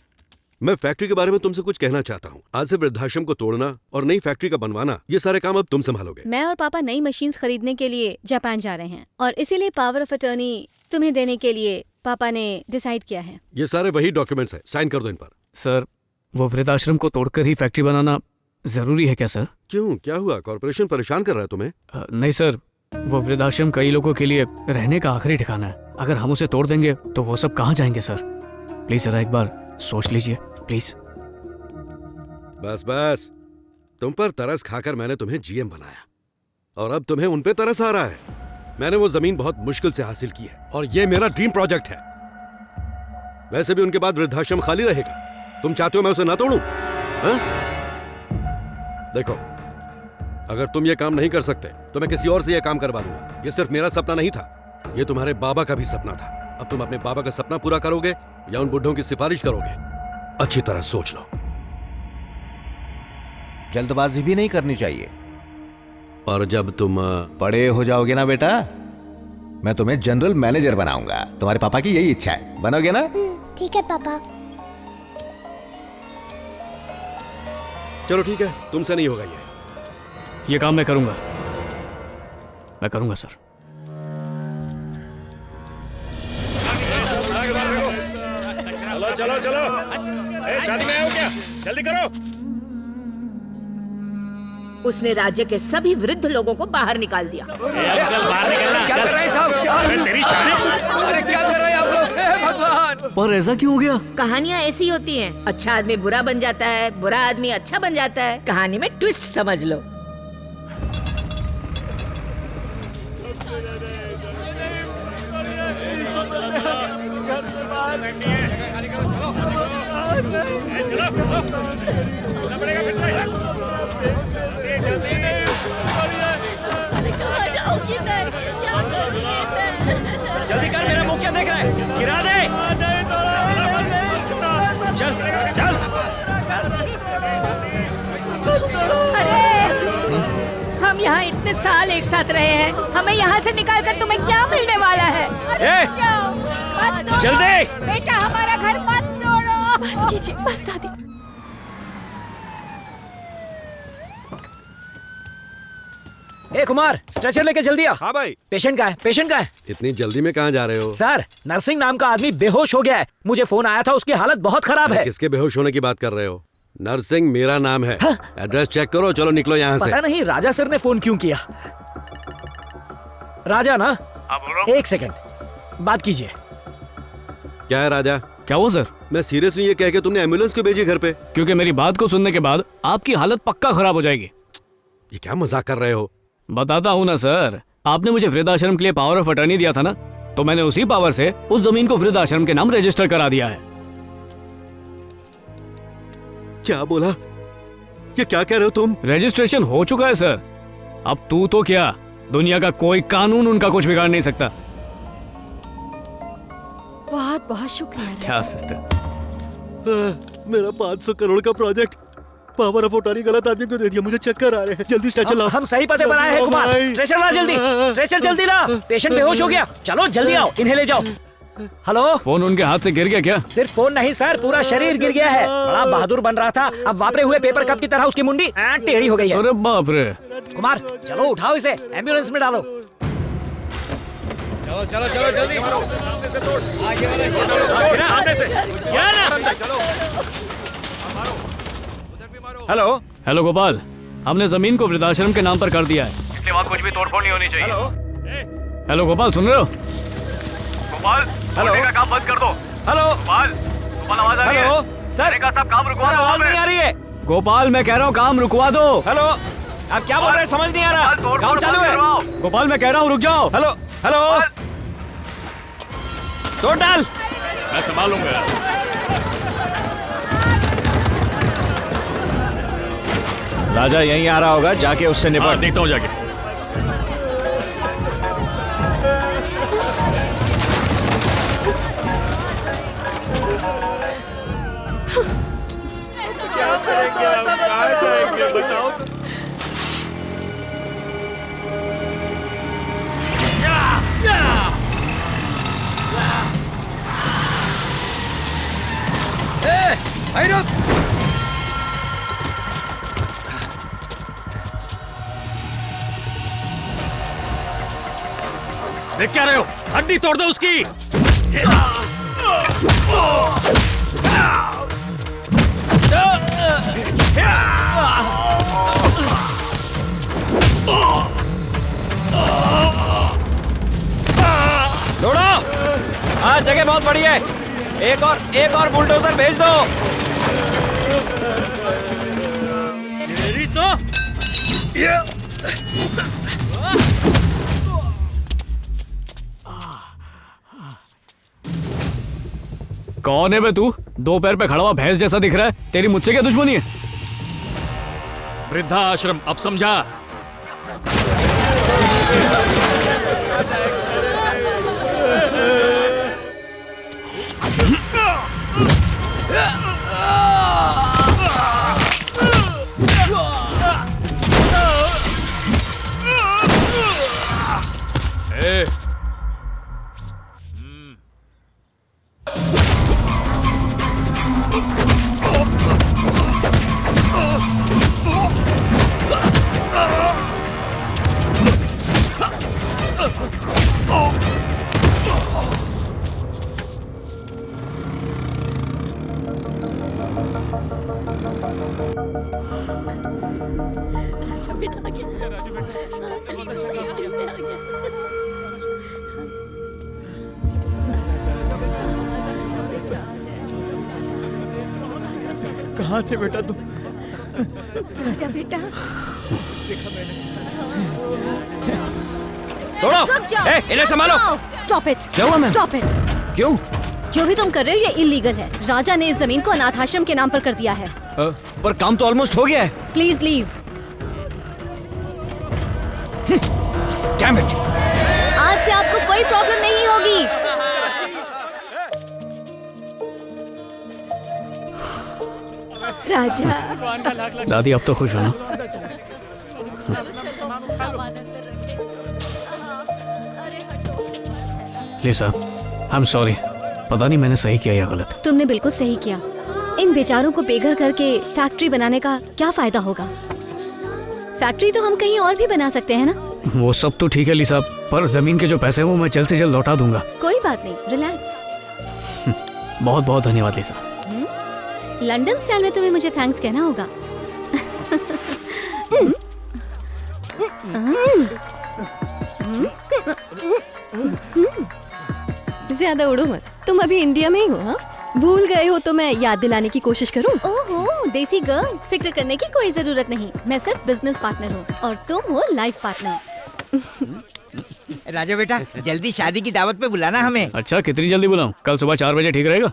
Speaker 5: मैं फैक्ट्री के बारे में तुमसे कुछ कहना चाहता हूँ। आज से वृद्धाश्रम को तोड़ना और नई फैक्ट्री का बनवाना, ये सारे काम अब तुम संभालोगे।
Speaker 10: मैं और पापा नई मशीन्स खरीदने के लिए जापान जा रहे हैं और इसीलिए पावर ऑफ अटर्नी तुम्हें देने के लिए पापा ने डिसाइड किया है।
Speaker 5: ये सारे वही डॉक्यूमेंट्स हैं, साइन कर दो इन पर।
Speaker 7: सर, वो वृद्धाश्रम को तोड़कर ही फैक्ट्री बनाना जरूरी है क्या सर?
Speaker 5: क्यों, क्या हुआ? कॉर्पोरेशन परेशान कर रहा है तुम्हें?
Speaker 7: नहीं सर, वो वृद्धाश्रम कई लोगों के लिए रहने का आखिरी ठिकाना है। अगर हम उसे तोड़ देंगे तो वो सब कहाँ जाएंगे सर? प्लीज जरा एक बार सोच लीजिए प्लीज।
Speaker 5: बस बस, तुम पर तरस खाकर मैंने तुम्हें जीएम बनाया और अब तुम्हें उन पे तरस आ रहा है। मैंने वो जमीन बहुत मुश्किल से हासिल की है और ये मेरा ड्रीम प्रोजेक्ट है। वैसे भी उनके बाद वृद्धाश्रम खाली रहेगा। तुम चाहते हो मैं उसे ना तोड़ूं? हाँ? देखो, अगर तुम ये काम नहीं कर सकते तो मैं किसी और से ये काम करवा दूंगा। ये सिर्फ मेरा सपना नहीं था, ये तुम्हारे बाबा का भी सपना था। अब तुम अपने बाबा का सपना पूरा करोगे या उन बुड्ढों की सिफारिश करोगे? अच्छी तरह सोच लो।
Speaker 1: जल्दबाजी भी नहीं करनी चाहिए।
Speaker 5: और जब तुम
Speaker 1: बड़े हो जाओगे ना बेटा, मैं तुम्हें जनरल मैनेजर बनाऊंगा। तुम्हारे पापा की यही इच्छा है, बनोगे ना?
Speaker 2: ठीक है पापा।
Speaker 5: चलो ठीक है, तुमसे नहीं होगा
Speaker 7: ये काम मैं करूंगा सर।
Speaker 8: चलो चलो चलो, शादी में आओ क्या? जल्दी करो।
Speaker 15: उसने राज्य के सभी वृद्ध लोगों को बाहर निकाल दिया।
Speaker 17: क्या कर रहे हैं साहब?
Speaker 8: तेरी शादी?
Speaker 17: अरे क्या कर रहे हैं आप लोग? भगवान!
Speaker 7: पर ऐसा क्यों हो गया?
Speaker 15: कहानियाँ ऐसी होती हैं। अच्छा आदमी बुरा बन जाता है, बुरा आदमी अच्छा बन जाता है। कहानी में ट्विस्ट समझ लो।
Speaker 16: जल्दी कर, मेरा मुंह क्या देख रहा है? गिरा दे। चल चल।
Speaker 15: हम यहाँ इतने साल एक साथ रहे हैं, हमें यहाँ से निकाल कर तुम्हें क्या मिलने वाला है? जाओ, मत तोड़ो।
Speaker 16: जल्दी।
Speaker 15: बेटा हमारा घर मत तोड़ो।
Speaker 13: बस कीजिए, बस दादी।
Speaker 16: ए कुमार, स्ट्रेचर लेके जल्दी आ।
Speaker 5: हाँ भाई।
Speaker 16: पेशेंट का है, पेशेंट का है।
Speaker 5: इतनी जल्दी में कहाँ जा रहे हो?
Speaker 16: सर, नरसिंह नाम का आदमी बेहोश हो गया है। मुझे फोन आया था, उसकी हालत बहुत खराब है।
Speaker 5: किसके बेहोश होने की बात कर रहे हो? नरसिंह मेरा नाम है। हाँ? एड्रेस चेक करो, चलो निकलो यहाँ से।
Speaker 16: पता नहीं राजा सर ने फोन क्यों किया। राजा ना, एक सेकंड बात कीजिए।
Speaker 5: क्या है राजा?
Speaker 7: क्या हुआ सर?
Speaker 5: मैं सीरियस हूँ, ये कह के तुमने एम्बुलेंस क्यों भेजी घर पे?
Speaker 7: क्योंकि मेरी बात को सुनने के बाद आपकी हालत पक्का खराब हो जाएगी।
Speaker 5: ये क्या मजाक कर रहे हो?
Speaker 7: बताता हूँ ना सर, आपने मुझे वृद्धाश्रम के लिए पावर ऑफ अटर्नी दिया था ना, तो मैंने उसी पावर से उस जमीन को वृद्धाश्रम के नाम रजिस्टर करा दिया है।
Speaker 5: क्या बोला? ये क्या कह रहे हो तुम?
Speaker 7: रजिस्ट्रेशन हो चुका है सर। अब तू तो क्या, दुनिया का कोई कानून उनका कुछ बिगाड़ नहीं सकता।
Speaker 10: बहुत बहुत शुक्रिया।
Speaker 7: क्या सिस्टर?
Speaker 5: मेरा 500 करोड़ का प्रोजेक्ट पावर ऑफ अटर्नी गलत आदमी को दे दिया। मुझे चक्कर आ रहे हैं। जल्दी स्ट्रेचर लाओ।
Speaker 16: हम सही पते पर आए हैं कुमार। स्ट्रेचर ला जल्दी, स्ट्रेचर जल्दी ला। पेशेंट बेहोश हो गया। चलो जल्दी आओ, इन्हें ले जाओ। हेलो,
Speaker 7: फोन उनके हाथ से गिर गया क्या?
Speaker 16: सिर्फ फोन नहीं सर, पूरा शरीर गिर गया है। बड़ा बहादुर बन रहा था, अब वापरे हुए पेपर कप की तरह उसकी मुंडी टेढ़ी हो गई है।
Speaker 7: अरे बाप रे।
Speaker 16: कुमार चलो उठाओ इसे, एम्बुलेंस में डालो।
Speaker 17: चलो चलो चलो जल्दी।
Speaker 3: हेलो
Speaker 7: हेलो गोपाल, हमने जमीन को वृद्धाश्रम के नाम पर कर दिया है।
Speaker 14: इसके बाद कुछ भी तोड़फोड़ नहीं होनी चाहिए।
Speaker 7: हेलो गोपाल, सुन रहे हो?
Speaker 14: गोपाल, तोड़ने का काम बंद कर दो।
Speaker 3: हेलो
Speaker 14: गोपाल, आवाज आ रही है?
Speaker 3: हेलो सर,
Speaker 14: काम रुकवा
Speaker 3: सर
Speaker 14: दो।
Speaker 3: आवाज नहीं आ रही है।
Speaker 7: गोपाल मैं कह रहा हूँ काम रुकवा दो।
Speaker 3: हेलो, आप क्या बोल रहे हैं समझ नहीं आ रहा। काम चालू है।
Speaker 7: गोपाल मैं कह रहा हूँ रुक जाओ।
Speaker 3: हेलो हेलो, तोड़ डाल।
Speaker 14: मैं संभाल लूंगा।
Speaker 3: राजा यहीं आ रहा होगा, जाके उससे निपट।
Speaker 14: देखता हूँ जाके।
Speaker 8: क्या करेंगे हम? कहाँ जाएंगे बताओ?
Speaker 14: देख क्या रहे हो? हड्डी तोड़ दो उसकी।
Speaker 3: दौड़ो। हाँ जगह बहुत बड़ी है, एक और बुलडोजर भेज दो।
Speaker 16: मेरी तो
Speaker 7: कौन है बे तू? दो पैर पे खड़ा हुआ भैंस जैसा दिख रहा है। तेरी मुझसे क्या दुश्मनी है?
Speaker 14: वृद्धा आश्रम, अब समझा?
Speaker 17: कहाँ थे बेटा तुम?
Speaker 13: राजा बेटा
Speaker 3: तोड़ो, इन्हें संभालो।
Speaker 10: Stop it.
Speaker 3: क्या हुआ मैम?
Speaker 10: Stop it.
Speaker 3: क्यों?
Speaker 10: जो भी तुम कर रहे हो ये इलीगल है। राजा ने इस जमीन को अनाथ आश्रम के नाम पर कर दिया है।
Speaker 3: पर काम तो ऑलमोस्ट हो गया है।
Speaker 10: Please leave.
Speaker 3: Damn it.
Speaker 10: आज से आपको कोई प्रॉब्लम नहीं होगी।
Speaker 13: राजा।
Speaker 7: दादी अब तो खुश हो ना? लिसा, आई एम सॉरी। पता नहीं मैंने सही किया या गलत।
Speaker 10: तुमने बिल्कुल सही किया। इन बेचारों को बेघर करके फैक्ट्री बनाने का क्या फायदा होगा? फैक्ट्री तो हम कहीं और भी बना सकते हैं ना।
Speaker 7: वो सब तो ठीक है लिसा, पर जमीन के जो पैसे वो मैं जल्द से जल्द लौटा दूंगा।
Speaker 10: कोई बात नहीं, रिलैक्स।
Speaker 7: बहुत बहुत धन्यवाद लिसा।
Speaker 10: लंदन स्टाइल में तुम्हें मुझे थैंक्स कहना होगा।
Speaker 13: ज्यादा उड़ो मत, तुम अभी इंडिया में ही हो। हाँ, भूल गए हो तो मैं याद दिलाने की कोशिश करूं?
Speaker 10: ओहो देसी गर्ल, फिक्र करने की कोई जरूरत नहीं। मैं सिर्फ बिजनेस पार्टनर हूँ और तुम हो लाइफ पार्टनर।
Speaker 17: राजा बेटा जल्दी शादी की दावत पे बुलाना हमें।
Speaker 7: अच्छा, कितनी जल्दी बुलाऊं? कल सुबह 4 बजे ठीक रहेगा?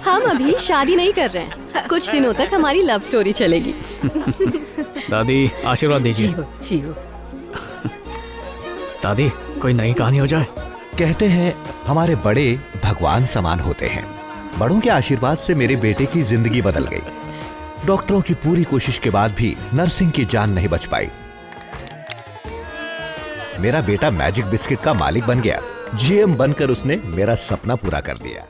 Speaker 13: हम अभी शादी नहीं कर रहे हैं, कुछ दिनों तक हमारी लव स्टोरी चलेगी।
Speaker 7: दादी आशीर्वाद दीजिए।
Speaker 15: जियो।
Speaker 7: दादी कोई नई कहानी हो जाए।
Speaker 1: कहते हैं हमारे बड़े भगवान समान होते हैं। बड़ों के आशीर्वाद से मेरे बेटे की जिंदगी बदल गई। डॉक्टरों की पूरी कोशिश के बाद भी नर्सिंग की जान नहीं बच पाई। मेरा बेटा मैजिक बिस्किट का मालिक बन गया। जीएम बनकर उसने मेरा सपना पूरा कर दिया।